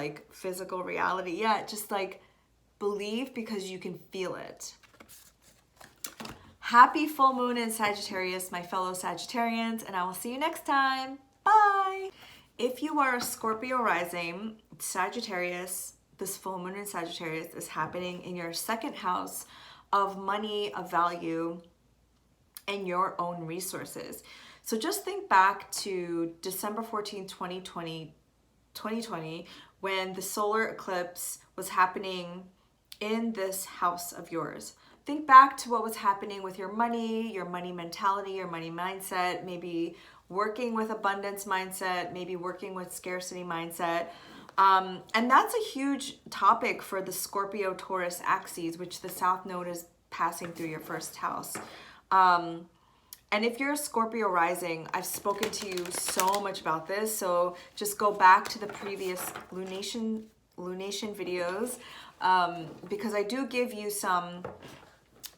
reality yet, just like believe, because you can feel it. Happy full moon in Sagittarius, my fellow Sagittarians, and I will see you next time. Bye. If you are a Scorpio rising, Sagittarius, this full moon in Sagittarius is happening in your second house of money, of value, and your own resources. So just think back to December 14, 2020, when the solar eclipse was happening in this house of yours. Think back to what was happening with your money mentality, your money mindset, maybe working with abundance mindset, maybe working with scarcity mindset. And that's a huge topic for the Scorpio Taurus axes, which the South Node is passing through your first house. And if you're a Scorpio rising, I've spoken to you so much about this. So just go back to the previous lunation videos, because I do give you some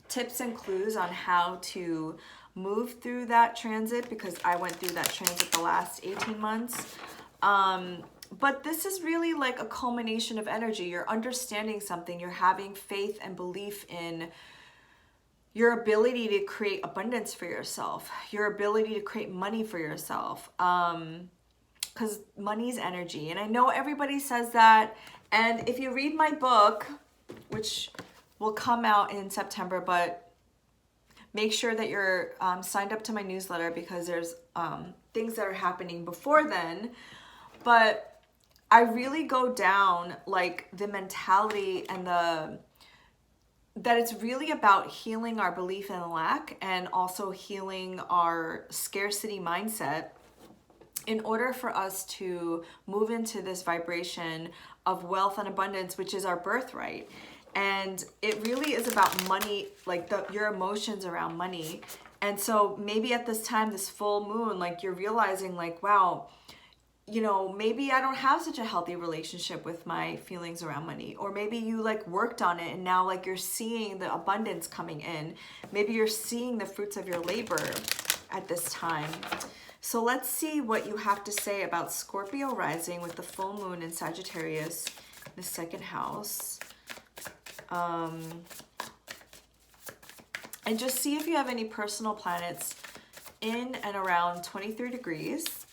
tips and clues on how to move through that transit, because I went through that transit the last 18 months. But this is really like a culmination of energy. You're understanding something. You're having faith and belief in your ability to create abundance for yourself, your ability to create money for yourself. Because money is energy. And I know everybody says that. And if you read my book, which will come out in September, but make sure that you're signed up to my newsletter, because there's things that are happening before then. But I really go down like the mentality and that it's really about healing our belief in lack, and also healing our scarcity mindset, in order for us to move into this vibration of wealth and abundance, which is our birthright. And it really is about money, like your emotions around money. And so maybe at this time, this full moon, like you're realizing like, wow, you know, maybe I don't have such a healthy relationship with my feelings around money. Or maybe you like worked on it and now like you're seeing the abundance coming in. Maybe you're seeing the fruits of your labor at this time. So let's see what you have to say about Scorpio rising with the full moon in Sagittarius, the second house. And just see if you have any personal planets in and around 23 degrees,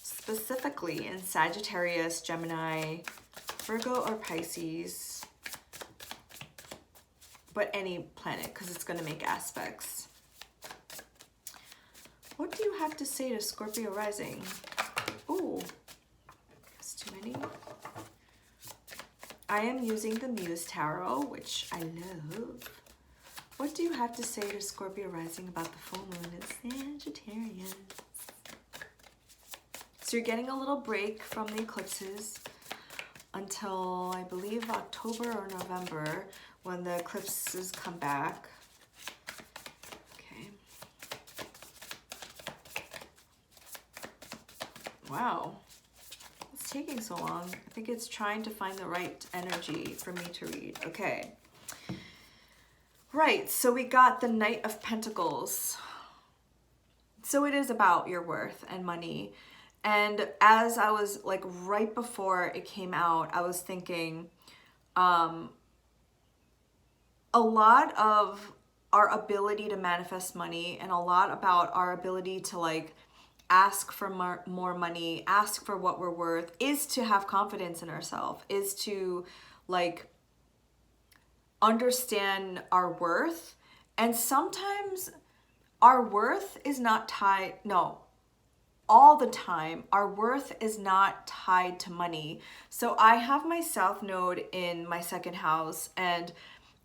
specifically in Sagittarius, Gemini, Virgo, or Pisces, but any planet, because it's going to make aspects. What do you have to say to Scorpio rising? Oh, that's too many. I am using the Muse Tarot, which I love. What do you have to say to Scorpio rising about the full moon in Sagittarius? So you're getting a little break from the eclipses until, I believe, October or November, when the eclipses come back. Okay. Wow. Taking so long. I think it's trying to find the right energy for me to read. Okay. Right, so we got the Knight of Pentacles. So it is about your worth and money. And as I was like right before it came out, I was thinking a lot of our ability to manifest money, and a lot about our ability to like ask for more money, ask for what we're worth, is to have confidence in ourselves, is to like understand our worth. And sometimes our worth is not tied, no, all the time. Our worth is not tied to money. So I have my South Node in my second house, and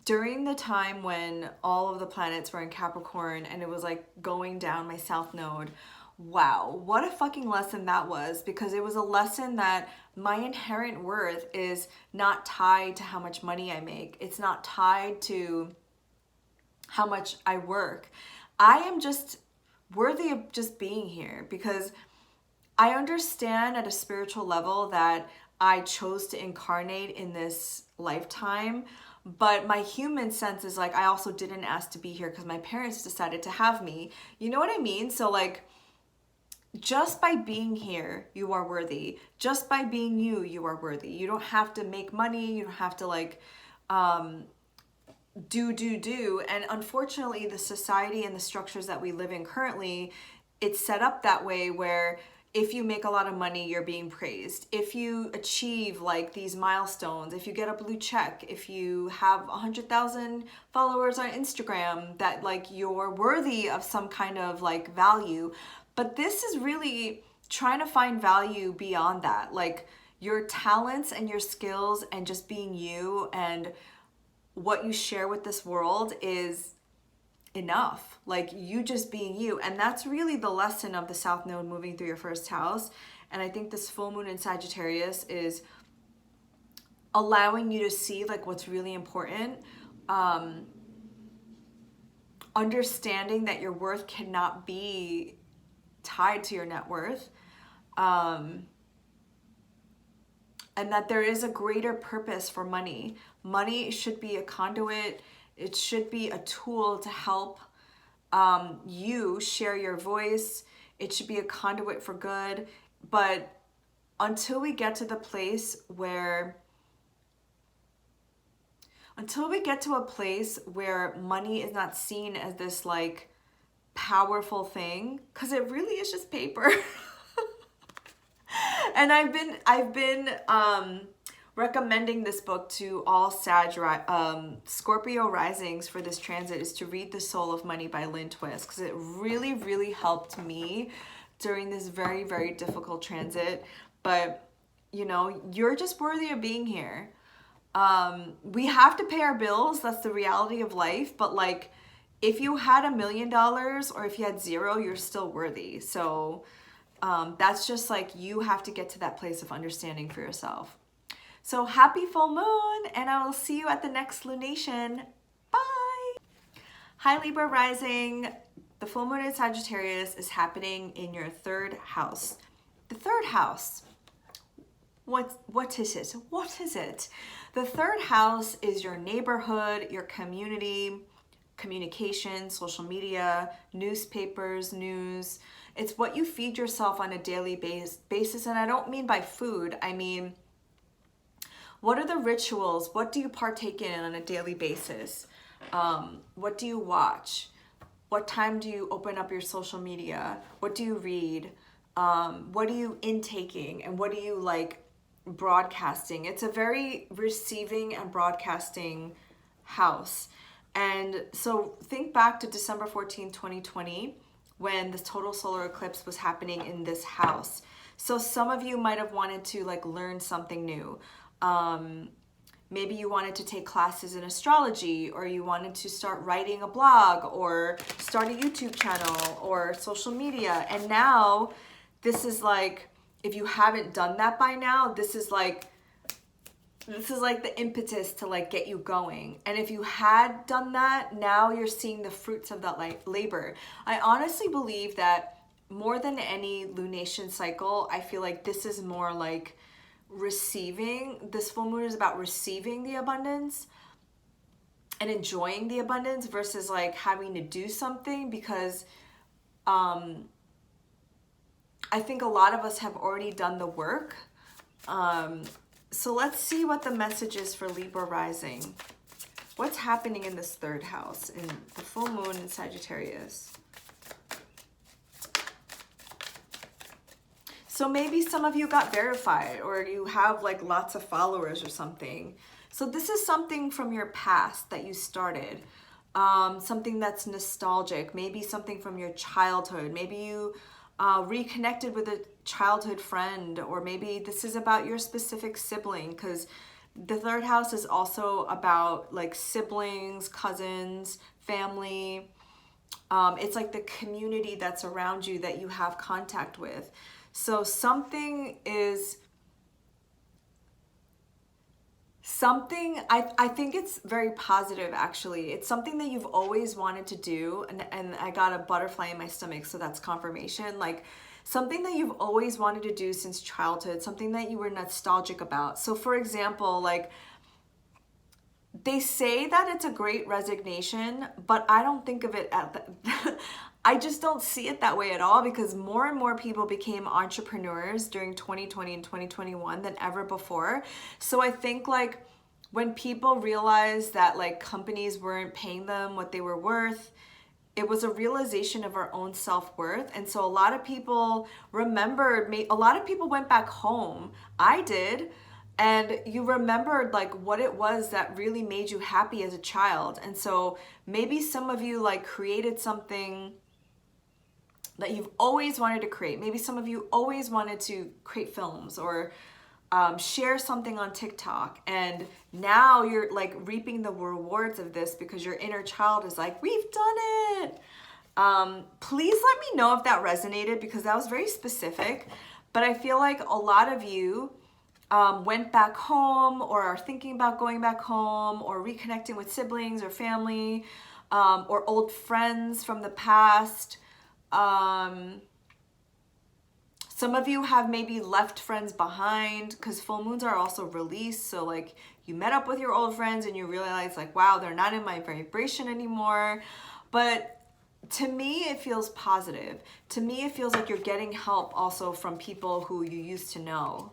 during the time when all of the planets were in Capricorn and it was like going down my South Node, wow, what a fucking lesson that was, because it was a lesson that my inherent worth is not tied to how much money I make. It's not tied to how much I work. I am just worthy of just being here, because I understand at a spiritual level that I chose to incarnate in this lifetime, but my human sense is like, I also didn't ask to be here because my parents decided to have me. You know what I mean? So like, just by being here, you are worthy. Just by being you, you are worthy. You don't have to make money. You don't have to like, do. And unfortunately, the society and the structures that we live in currently, it's set up that way where if you make a lot of money, you're being praised. If you achieve like these milestones, if you get a blue check, if you have 100,000 followers on Instagram, that like you're worthy of some kind of like value. But this is really trying to find value beyond that. Like your talents and your skills and just being you and what you share with this world is enough. Like you just being you. And that's really the lesson of the South Node moving through your first house. And I think this full moon in Sagittarius is allowing you to see like what's really important. Understanding that your worth cannot be tied to your net worth. And that there is a greater purpose for money. Money should be a conduit. It should be a tool to help you share your voice. It should be a conduit for good. But until we get to the place where, money is not seen as this like powerful thing, because it really is just paper. And I've been recommending this book to all Scorpio risings for this transit, is to read The Soul of Money by Lynn Twist, because it really, really helped me during this very, very difficult transit. But, you know, you're just worthy of being here. We have to pay our bills. That's the reality of life. But like, if you had $1 million or if you had zero, you're still worthy. So that's just like, you have to get to that place of understanding for yourself. So happy full moon, and I will see you at the next lunation. Bye. Hi Libra rising. The full moon in Sagittarius is happening in your third house. The third house. What is it? What is it? The third house is your neighborhood, your community, communication, social media, newspapers, news. It's what you feed yourself on a daily basis. And I don't mean by food. I mean, what are the rituals? What do you partake in on a daily basis? What do you watch? What time do you open up your social media? What do you read? What are you intaking? And what do you like broadcasting? It's a very receiving and broadcasting house. And so think back to December 14, 2020, when the total solar eclipse was happening in this house. So some of you might have wanted to like learn something new. Maybe you wanted to take classes in astrology, or you wanted to start writing a blog, or start a YouTube channel, or social media. And now this is like, if you haven't done that by now, this is like the impetus to like get you going. And if you had done that, now you're seeing the fruits of that like labor. I honestly believe that more than any lunation cycle, I feel like this is more like receiving. This full moon is about receiving the abundance and enjoying the abundance versus like having to do something, because I think a lot of us have already done the work. So let's see what the message is for Libra rising. What's happening in this third house in the full moon in Sagittarius? So maybe some of you got verified, or you have like lots of followers or something. So this is something from your past that you started. Something that's nostalgic, maybe something from your childhood. Maybe you reconnected with a childhood friend, or maybe this is about your specific sibling, because the third house is also about like siblings, cousins, family. It's like the community that's around you that you have contact with. So I think it's very positive, actually. It's something that you've always wanted to do, and I got a butterfly in my stomach, so that's confirmation. Like something that you've always wanted to do since childhood, something that you were nostalgic about. So for example, like they say that it's a great resignation, but I don't think of it I just don't see it that way at all, because more and more people became entrepreneurs during 2020 and 2021 than ever before. So I think like when people realized that like companies weren't paying them what they were worth, it was a realization of our own self-worth. And so a lot of people remembered, a lot of people went back home. I did. And you remembered like what it was that really made you happy as a child. And so maybe some of you like created something that you've always wanted to create. Maybe some of you always wanted to create films or share something on TikTok. And now you're like reaping the rewards of this because your inner child is like, we've done it. Please let me know if that resonated, because that was very specific. But I feel like a lot of you went back home, or are thinking about going back home, or reconnecting with siblings or family, or old friends from the past. Some of you have maybe left friends behind, because full moons are also release. So like you met up with your old friends and you realize like, wow, they're not in my vibration anymore. But to me, it feels positive. To me, it feels like you're getting help also from people who you used to know.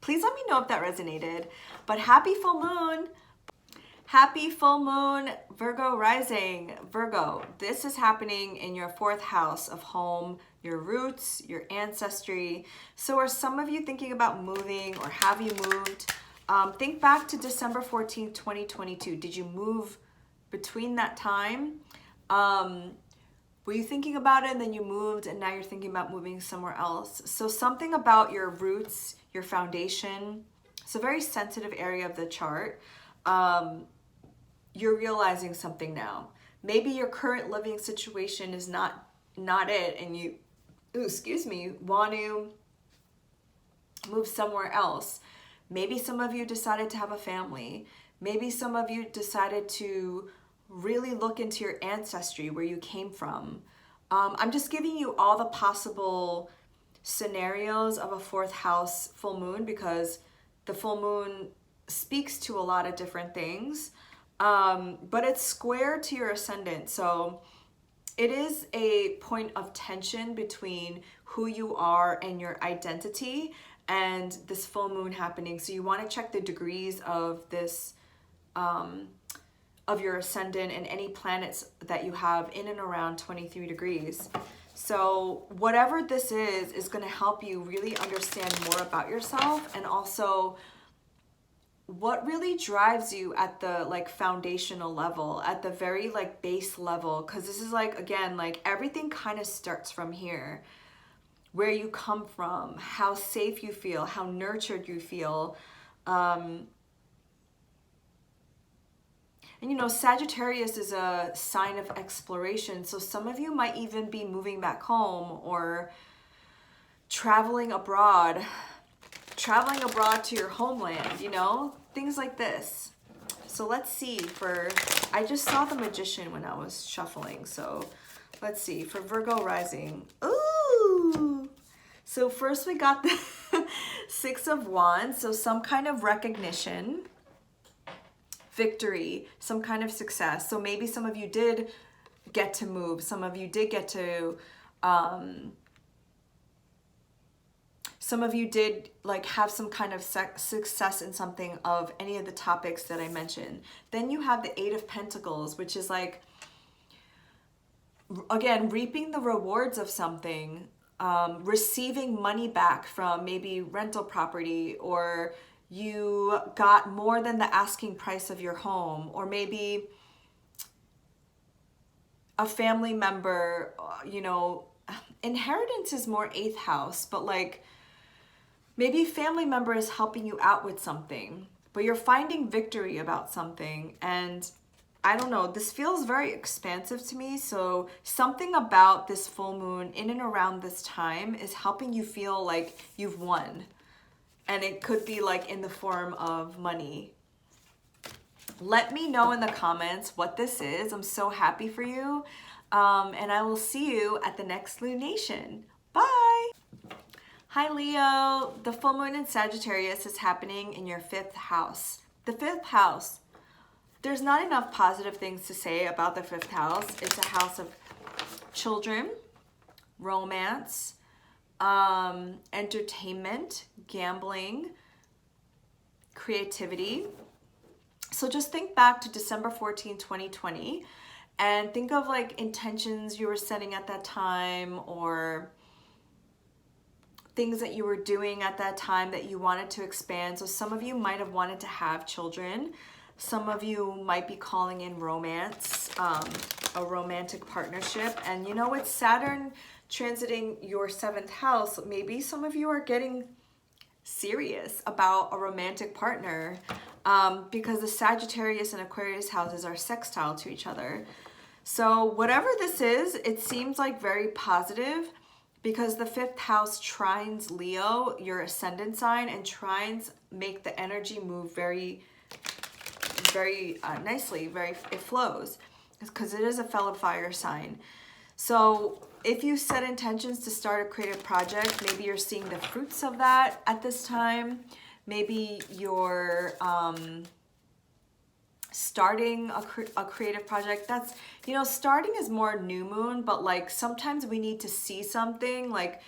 Please let me know if that resonated. But happy full moon. Happy full moon, Virgo rising. Virgo, this is happening in your fourth house of home, your roots, your ancestry. So are some of you thinking about moving, or have you moved? Think back to December 14th, 2022. Did you move between that time? Were you thinking about it and then you moved and now you're thinking about moving somewhere else? So something about your roots, your foundation. It's a very sensitive area of the chart. You're realizing something now. Maybe your current living situation is not it, and you, want to move somewhere else. Maybe some of you decided to have a family. Maybe some of you decided to really look into your ancestry, where you came from. I'm just giving you all the possible scenarios of a fourth house full moon, because the full moon speaks to a lot of different things, but it's square to your ascendant. So it is a point of tension between who you are and your identity and this full moon happening. So you want to check the degrees of this, of your ascendant, and any planets that you have in and around 23 degrees. So whatever this is going to help you really understand more about yourself, and also what really drives you at the like foundational level, at the very like base level. Because this is like, again, like everything kind of starts from here. Where you come from, how safe you feel, how nurtured you feel. And you know, Sagittarius is a sign of exploration. So some of you might even be moving back home, or traveling abroad to your homeland, you know, things like this. So let's see I just saw the Magician when I was shuffling. So let's see for Virgo rising. Ooh. So first we got the Six of Wands. So some kind of recognition, victory, some kind of success. So maybe some of you did get to move. Some of you did get to, some of you did like have some kind of success in something of any of the topics that I mentioned. Then you have the Eight of Pentacles, which is like, again, reaping the rewards of something, receiving money back from maybe rental property, or you got more than the asking price of your home, or maybe a family member, you know, inheritance is more 8th house, but like maybe family member is helping you out with something, but you're finding victory about something. And I don't know, this feels very expansive to me. So something about this full moon in and around this time is helping you feel like you've won. And it could be like in the form of money. Let me know in the comments what this is. I'm so happy for you. And I will see you at the next lunation. Bye. Hi Leo. The full moon in Sagittarius is happening in your 5th house. The 5th house. There's not enough positive things to say about the 5th house. It's a house of children, romance, entertainment, gambling, creativity. So just think back to December 14, 2020 and think of like intentions you were setting at that time or things that you were doing at that time that you wanted to expand. So some of you might have wanted to have children. Some of you might be calling in romance, a romantic partnership. And you know, with Saturn transiting your 7th house, maybe some of you are getting serious about a romantic partner because the Sagittarius and Aquarius houses are sextile to each other. So whatever this is, it seems like very positive because the 5th house trines Leo, your ascendant sign, and trines make the energy move very nicely, it flows because it is a fellow fire sign. So if you set intentions to start a creative project, maybe you're seeing the fruits of that at this time. Maybe you're starting a creative project. That's, you know, starting is more new moon, but like sometimes we need to see something like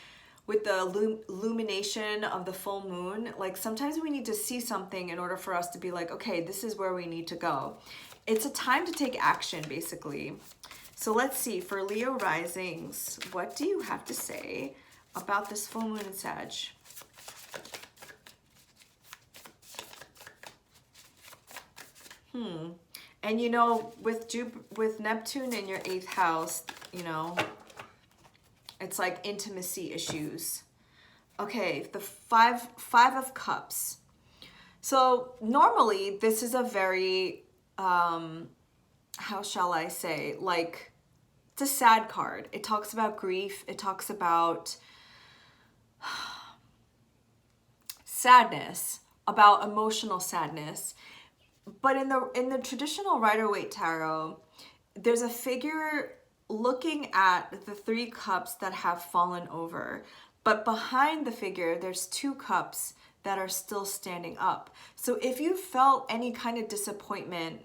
with the illumination of the full moon, like sometimes we need to see something in order for us to be like, okay, this is where we need to go. It's a time to take action, basically. So let's see, for Leo risings, what do you have to say about this full moon in Sag? And you know, with Neptune in your 8th house, you know, it's like intimacy issues. Okay, the five of cups. So normally this is a very, how shall I say, like, it's a sad card. It talks about grief. It talks about sadness, about emotional sadness. But in the traditional Rider-Waite Tarot, there's a figure looking at the 3 cups that have fallen over. But behind the figure, there's 2 cups that are still standing up. So if you felt any kind of disappointment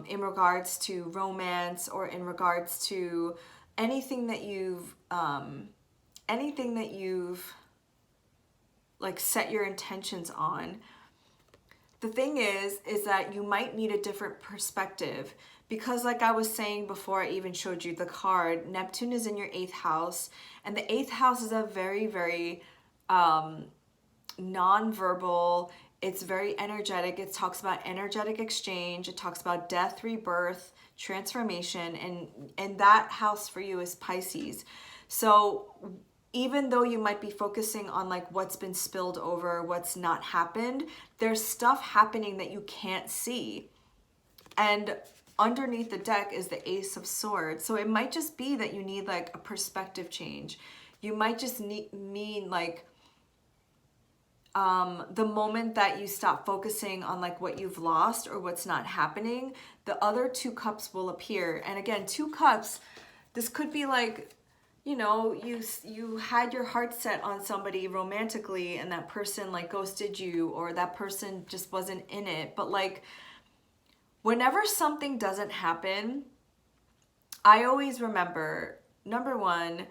in regards to romance or in regards to anything that you've like set your intentions on, the thing is that you might need a different perspective because like I was saying before I even showed you the card, Neptune is in your 8th house, and the 8th house is a very, very non-verbal, it's very energetic. It talks about energetic exchange. It talks about death, rebirth, transformation, and that house for you is Pisces. So even though you might be focusing on like what's been spilled over, what's not happened, there's stuff happening that you can't see. And underneath the deck is the Ace of Swords. So it might just be that you need like a perspective change. You might just mean like the moment that you stop focusing on like what you've lost or what's not happening, the other 2 cups will appear. And again, 2 cups, this could be like, you know, you had your heart set on somebody romantically and that person like ghosted you or that person just wasn't in it. But like whenever something doesn't happen, I always remember, number 1,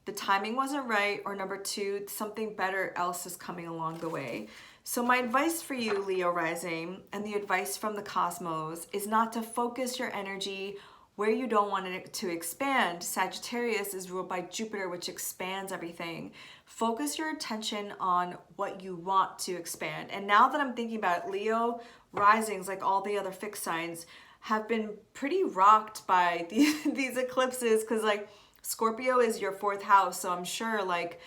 the timing wasn't right, or number 2, something better else is coming along the way. So my advice for you, Leo rising, and the advice from the cosmos is not to focus your energy where you don't want it to expand. Sagittarius is ruled by Jupiter, which expands everything. Focus your attention on what you want to expand. And now that I'm thinking about it, Leo risings, like all the other fixed signs, have been pretty rocked by these eclipses, because like Scorpio is your 4th house, so I'm sure like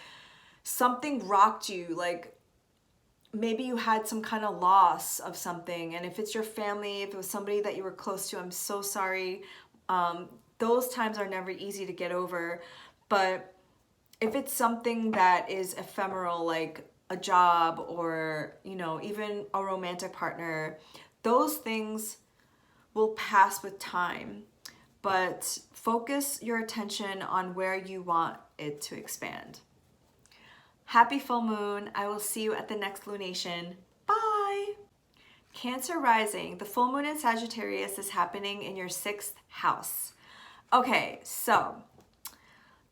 something rocked you, like maybe you had some kind of loss of something. And if it's your family, if it was somebody that you were close to, I'm so sorry. Those times are never easy to get over. But if it's something that is ephemeral, like a job or, you know, even a romantic partner, those things will pass with time. But focus your attention on where you want it to expand. Happy full moon. I will see you at the next lunation. Bye. Cancer rising. The full moon in Sagittarius is happening in your 6th house. Okay, so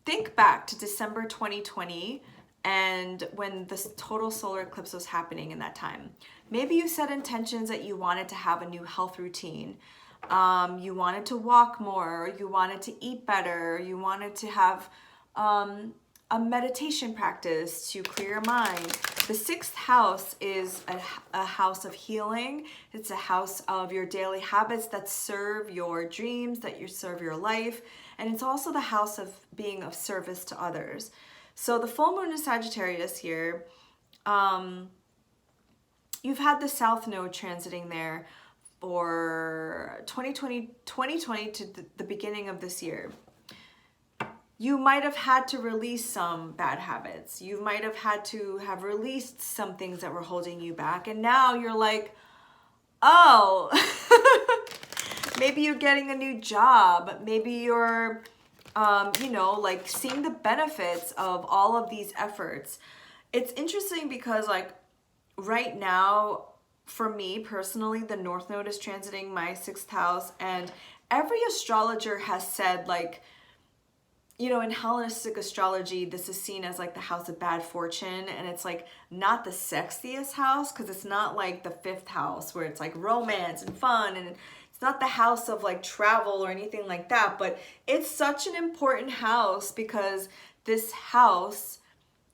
think back to December 2020 and when the total solar eclipse was happening in that time. Maybe you set intentions that you wanted to have a new health routine. You wanted to walk more, you wanted to eat better, you wanted to have a meditation practice to clear your mind. The 6th house is a house of healing. It's a house of your daily habits that serve your dreams, that you serve your life. And it's also the house of being of service to others. So the full moon in Sagittarius here, you've had the South Node transiting there for 2020 to the beginning of this year. You might have had to release some bad habits. You might have had to have released some things that were holding you back. And now you're like, oh, maybe you're getting a new job. Maybe you're, you know, like seeing the benefits of all of these efforts. It's interesting because like right now, for me personally, the North Node is transiting my 6th house. And every astrologer has said like, you know, in Hellenistic astrology, this is seen as like the house of bad fortune, and it's like not the sexiest house because it's not like the 5th house where it's like romance and fun, and it's not the house of like travel or anything like that, but it's such an important house because this house,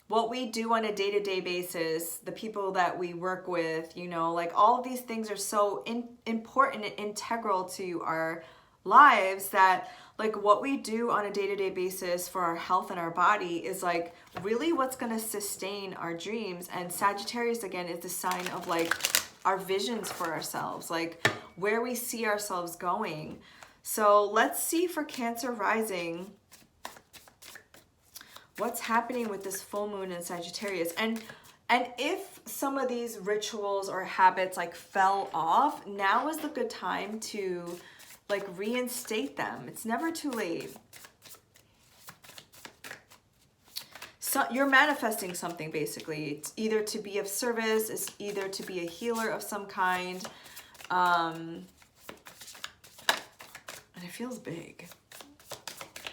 what we do on a day-to-day basis, the people that we work with, you know, like all of these things are so important and integral to our lives that like what we do on a day-to-day basis for our health and our body is like really what's going to sustain our dreams. And Sagittarius again is the sign of like our visions for ourselves, like where we see ourselves going. So let's see for Cancer rising what's happening with this full moon in Sagittarius. And if some of these rituals or habits like fell off, now is the good time to like reinstate them. It's never too late. So you're manifesting something basically. It's either to be of service, it's either to be a healer of some kind. And it feels big.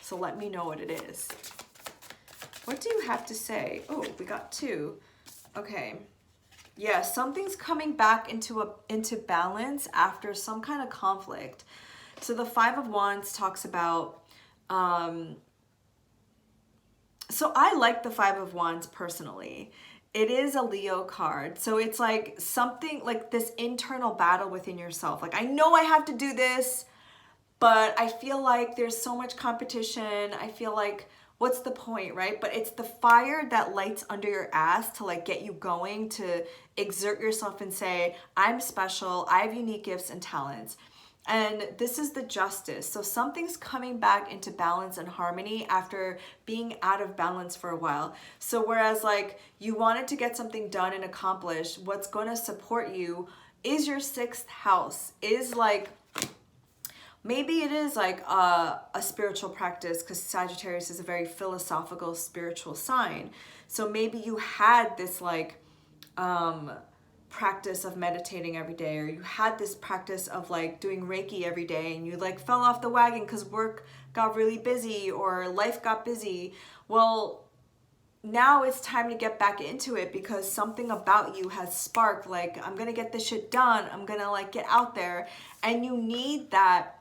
So let me know what it is. What do you have to say? Oh, we got 2. Okay. Yeah, something's coming back into balance after some kind of conflict. So the 5 of Wands talks about, so I like the 5 of Wands personally. It is a Leo card. So it's like something like this internal battle within yourself. Like, I know I have to do this, but I feel like there's so much competition. I feel like, what's the point, right? But it's the fire that lights under your ass to like get you going, to exert yourself and say, I'm special, I have unique gifts and talents. And this is the Justice. So something's coming back into balance and harmony after being out of balance for a while. So whereas like you wanted to get something done and accomplished, what's going to support you is your 6th house, is like, maybe it is like a spiritual practice, because Sagittarius is a very philosophical, spiritual sign. So maybe you had this like practice of meditating every day, or you had this practice of like doing Reiki every day, and you like fell off the wagon because work got really busy or life got busy. Well, now it's time to get back into it because something about you has sparked like, I'm gonna get this shit done, I'm gonna like get out there. And you need that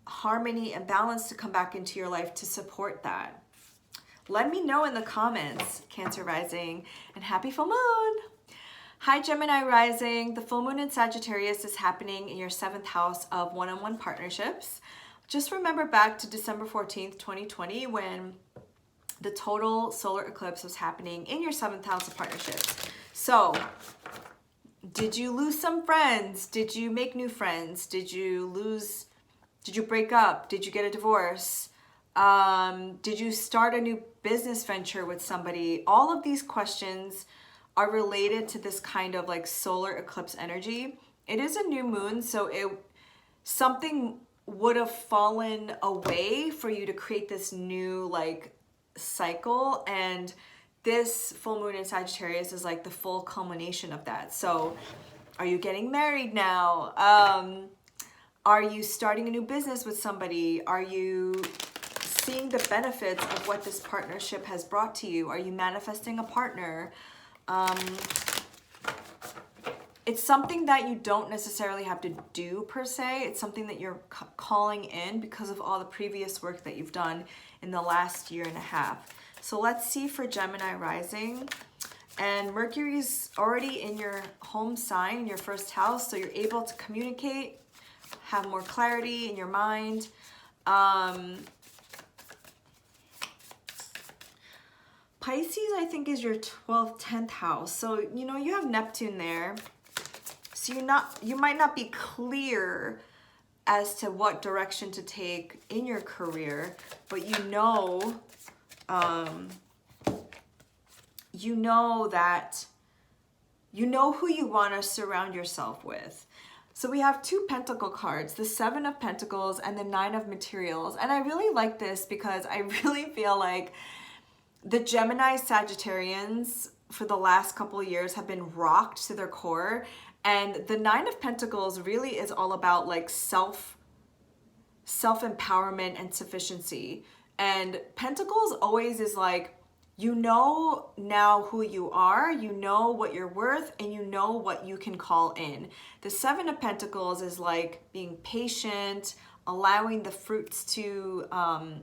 harmony and balance to come back into your life to support that. Let me know in the comments, Cancer rising, and happy full moon. Hi, Gemini rising. The full moon in Sagittarius is happening in your 7th house of one-on-one partnerships. just remember back to December 14th, 2020, when the total solar eclipse was happening in your 7th house of partnerships. So did you lose some friends? Did you make new friends? Did you break up? Did you get a divorce? Did you start a new business venture with somebody? All of these questions are related to this kind of like solar eclipse energy. It is a new moon, so something would have fallen away for you to create this new like cycle, and this full moon in Sagittarius is like the full culmination of that. So are you getting married now? Are you starting a new business with somebody? Are you seeing the benefits of what this partnership has brought to you? Are you manifesting a partner? It's something that you don't necessarily have to do per se. It's something that you're calling in because of all the previous work that you've done in the last year and a half. So let's see for Gemini rising. And Mercury's already in your home sign, in your 1st house, so you're able to communicate, have more clarity in your mind. Pisces, I think, is your 12th, 10th house. So, you know, you have Neptune there. So you might not be clear as to what direction to take in your career, but you know who you want to surround yourself with. So we have 2 Pentacle cards, the 7 of Pentacles and the 9 of Materials. And I really like this because I really feel like the Gemini Sagittarians for the last couple of years have been rocked to their core. And the 9 of Pentacles really is all about like self-empowerment and sufficiency. And Pentacles always is like, you know now who you are, you know what you're worth, and you know what you can call in. The 7 of Pentacles is like being patient, allowing the fruits to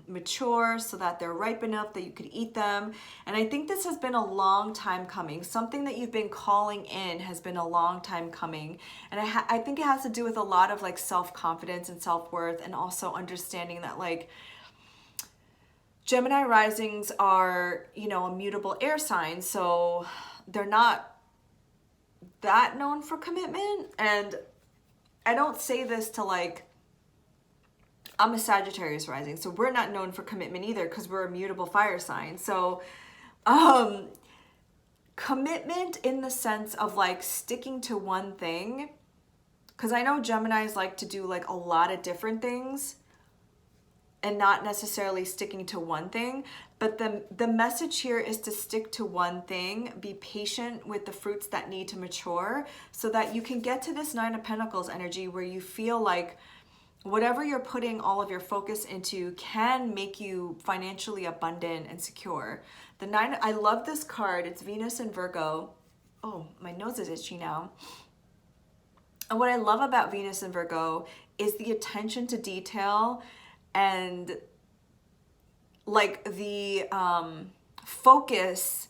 mature so that they're ripe enough that you could eat them. And I think this has been a long time coming. Something that you've been calling in has been a long time coming. And I think it has to do with a lot of like self-confidence and self-worth, and also understanding that like Gemini risings are, you know, a mutable air sign. So they're not that known for commitment. And I don't say this to like, I'm a Sagittarius rising, so we're not known for commitment either because we're a mutable fire sign. So commitment in the sense of like sticking to one thing, because I know Geminis like to do like a lot of different things and not necessarily sticking to one thing. But the message here is to stick to one thing, be patient with the fruits that need to mature so that you can get to this 9 of Pentacles energy where you feel like whatever you're putting all of your focus into can make you financially abundant and secure. The 9, I love this card. It's Venus and Virgo. Oh, my nose is itchy now. And what I love about Venus and Virgo is the attention to detail and like the focus,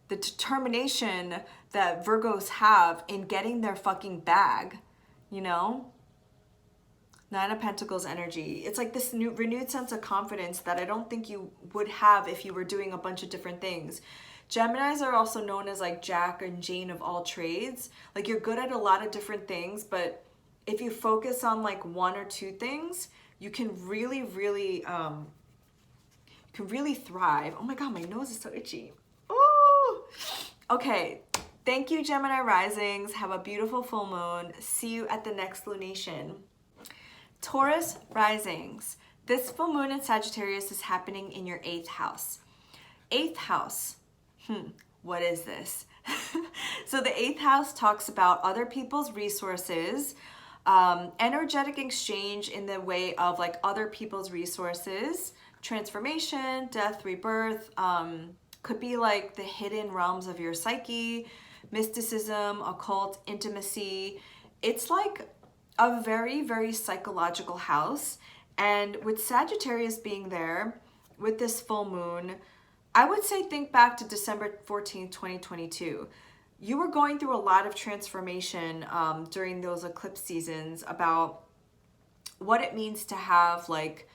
the determination that Virgos have in getting their fucking bag, you know? 9 of Pentacles energy. It's like this new renewed sense of confidence that I don't think you would have if you were doing a bunch of different things. Geminis are also known as like Jack and Jane of all trades. Like you're good at a lot of different things, but if you focus on like 1 or 2 things, you can really thrive. Oh my God, my nose is so itchy. Oh, okay. Thank you, Gemini risings. Have a beautiful full moon. See you at the next lunation. Taurus risings. This full moon in Sagittarius is happening in your 8th house. 8th house. What is this? So the 8th house talks about other people's resources, energetic exchange in the way of like other people's resources, transformation, death, rebirth, could be like the hidden realms of your psyche, mysticism, occult, intimacy. It's like a very, very psychological house. And with Sagittarius being there, with this full moon, I would say think back to December 14th, 2022. You were going through a lot of transformation during those eclipse seasons about what it means to have like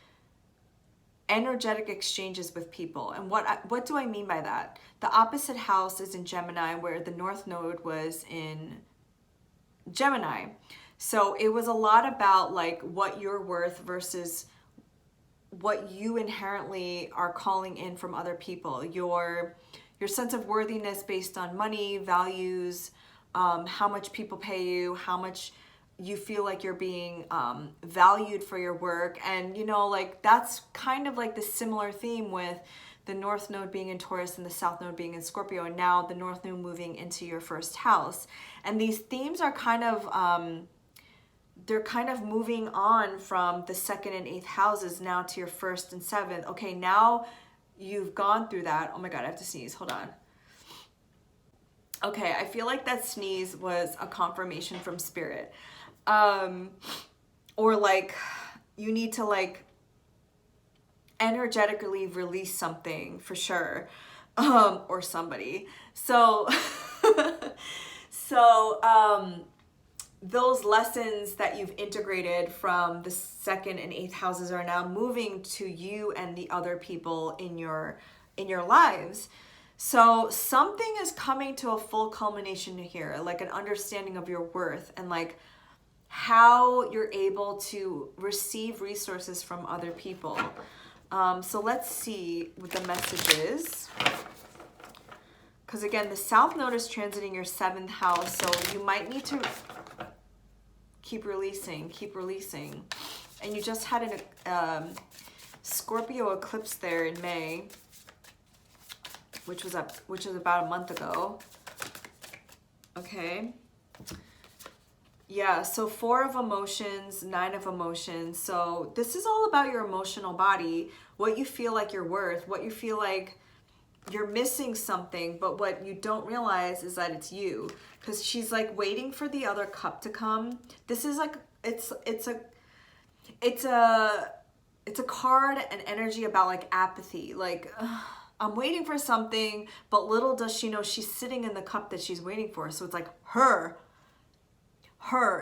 energetic exchanges with people. And what do I mean by that? The opposite house is in Gemini, where the North Node was in Gemini. So it was a lot about like what you're worth versus what you inherently are calling in from other people. Your sense of worthiness based on money, values, how much people pay you, how much you feel like you're being valued for your work. And you know, like that's kind of like the similar theme with the North Node being in Taurus and the South Node being in Scorpio, and now the North Node moving into your first house. And these themes are kind of they're kind of moving on from the 2nd and 8th houses now to your 1st and 7th. Okay, now you've gone through that. Oh my God, I have to sneeze. Hold on. Okay, I feel like that sneeze was a confirmation from spirit. Or like you need to like energetically release something for sure, or somebody. So, those lessons that you've integrated from the 2nd and 8th houses are now moving to you and the other people in your lives. So something is coming to a full culmination here, like an understanding of your worth and like how you're able to receive resources from other people. So let's see what the message is. Because again, the South Node is transiting your 7th house, so you might need to keep releasing. And you just had an Scorpio eclipse there in May, which was about a month ago. Okay. Yeah, so 4 of emotions, 9 of emotions. So this is all about your emotional body, what you feel like you're worth, what you feel like you're missing something, but what you don't realize is that it's you. Because she's like waiting for the other cup to come. This is like, it's a card and energy about like apathy. Like, I'm waiting for something, but little does she know she's sitting in the cup that she's waiting for. So it's like her,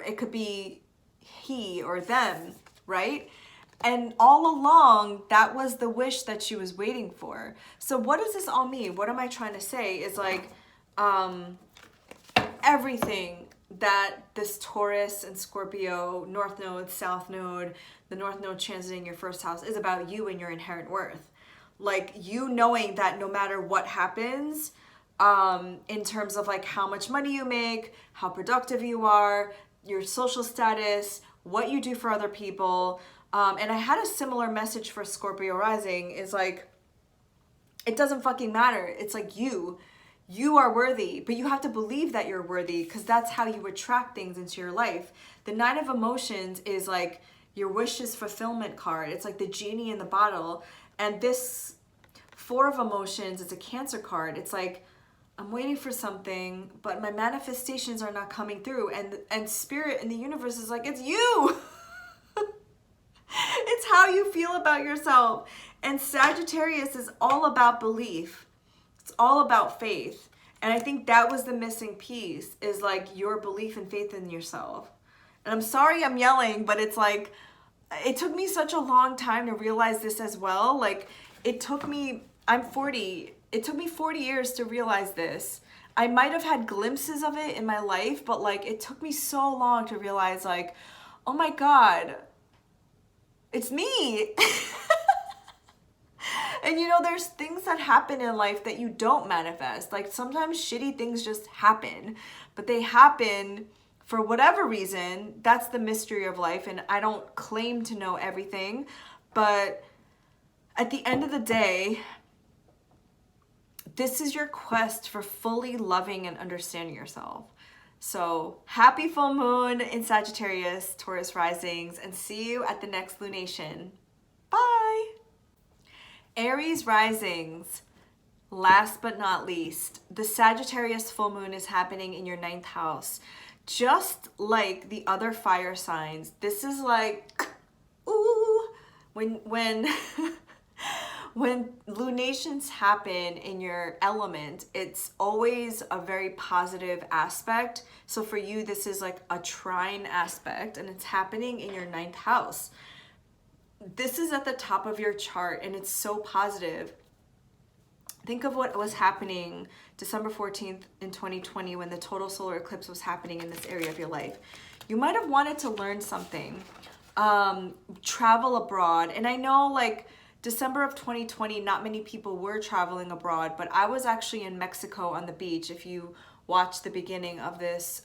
it could be he or them, right? And all along, that was the wish that she was waiting for. So what does this all mean? What am I trying to say is like, everything that this Taurus and Scorpio, North Node, South Node, the North Node transiting your first house is about you and your inherent worth. Like you knowing that no matter what happens, in terms of like how much money you make, how productive you are, your social status, what you do for other people. And I had a similar message for Scorpio rising is like, it doesn't fucking matter. It's like you are worthy, but you have to believe that you're worthy because that's how you attract things into your life. The 9 of emotions is like your wishes fulfillment card. It's like the genie in the bottle. And this 4 of emotions, it's a Cancer card. It's like, I'm waiting for something, but my manifestations are not coming through. And spirit in the universe is like, it's you. It's how you feel about yourself. And Sagittarius is all about belief. It's all about faith. And I think that was the missing piece is like your belief and faith in yourself. And I'm sorry I'm yelling, but it's like, it took me such a long time to realize this as well. Like it took me, I'm 40. It took me 40 years to realize this. I might have had glimpses of it in my life, but like it took me so long to realize like, oh my God, it's me. And you know, there's things that happen in life that you don't manifest. Like sometimes shitty things just happen, but they happen for whatever reason. That's the mystery of life. And I don't claim to know everything, but at the end of the day, this is your quest for fully loving and understanding yourself. So happy full moon in Sagittarius, Taurus risings, and see you at the next lunation. Bye. Aries risings, last but not least, the Sagittarius full moon is happening in your 9th house. Just like the other fire signs, this is like, ooh, when when lunations happen in your element, it's always a very positive aspect. So for you, this is like a trine aspect, and it's happening in your 9th house. This is at the top of your chart, and it's so positive. Think of what was happening December 14th in 2020 when the total solar eclipse was happening in this area of your life. You might have wanted to learn something, travel abroad. And I know like December of 2020, not many people were traveling abroad, but I was actually in Mexico on the beach. If you watch the beginning of this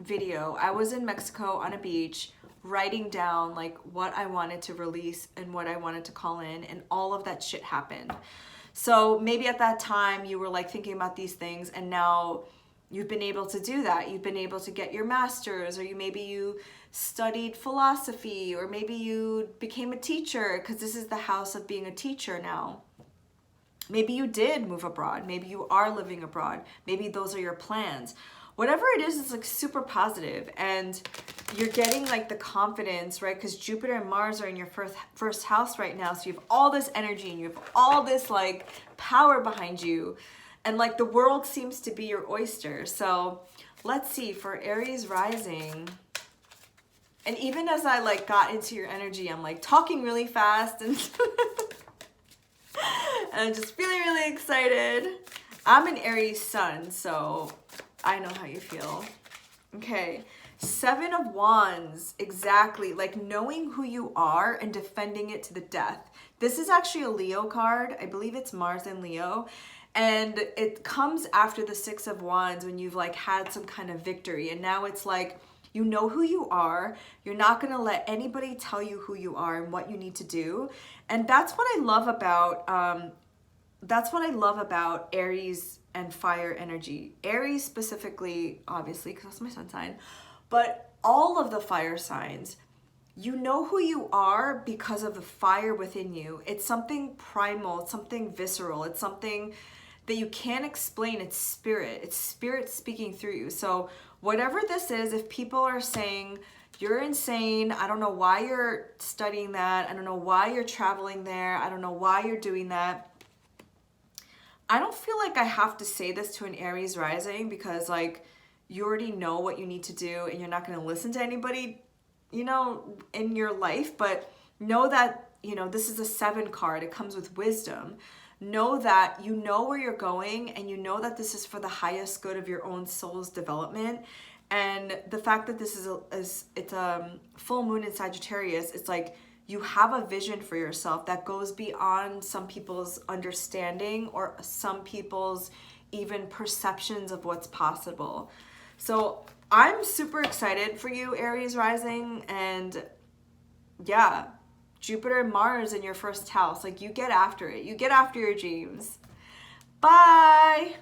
video, I was in Mexico on a beach writing down like what I wanted to release and what I wanted to call in, and all of that shit happened. So maybe at that time you were like thinking about these things, and now you've been able to do that. You've been able to get your master's, or maybe you studied philosophy, or maybe you became a teacher, because this is the house of being a teacher now. Maybe you did move abroad. Maybe you are living abroad. Maybe those are your plans. Whatever it is, it's like super positive, and you're getting like the confidence, right? Because Jupiter and Mars are in your first house right now. So you have all this energy and you have all this like power behind you, and like the world seems to be your oyster. So let's see for Aries rising. And even as I like got into your energy, I'm like talking really fast and, and I'm just feeling really excited. I'm an Aries sun, so I know how you feel. Okay, 7 of Wands, exactly, like knowing who you are and defending it to the death. This is actually a Leo card. I believe it's Mars and Leo. And it comes after the 6 of Wands when you've like had some kind of victory. And now it's like, you know who you are. You're not going to let anybody tell you who you are and what you need to do. And that's what I love about Aries and fire energy. Aries specifically, obviously, because that's my sun sign, but all of the fire signs, you know who you are because of the fire within you. It's something primal, it's something visceral, it's something that you can't explain. It's spirit speaking through you. So whatever this is, if people are saying, you're insane, I don't know why you're studying that, I don't know why you're traveling there, I don't know why you're doing that, I don't feel like I have to say this to an Aries rising, because like you already know what you need to do and you're not going to listen to anybody, you know, in your life. But know that, you know, this is a 7 card. It comes with wisdom. Know that you know where you're going, and you know that this is for the highest good of your own soul's development. And the fact that this is it's a full moon in Sagittarius, it's like you have a vision for yourself that goes beyond some people's understanding or some people's even perceptions of what's possible. So I'm super excited for you, Aries rising. And yeah, Jupiter and Mars in your first house, like you get after it. You get after your dreams. Bye.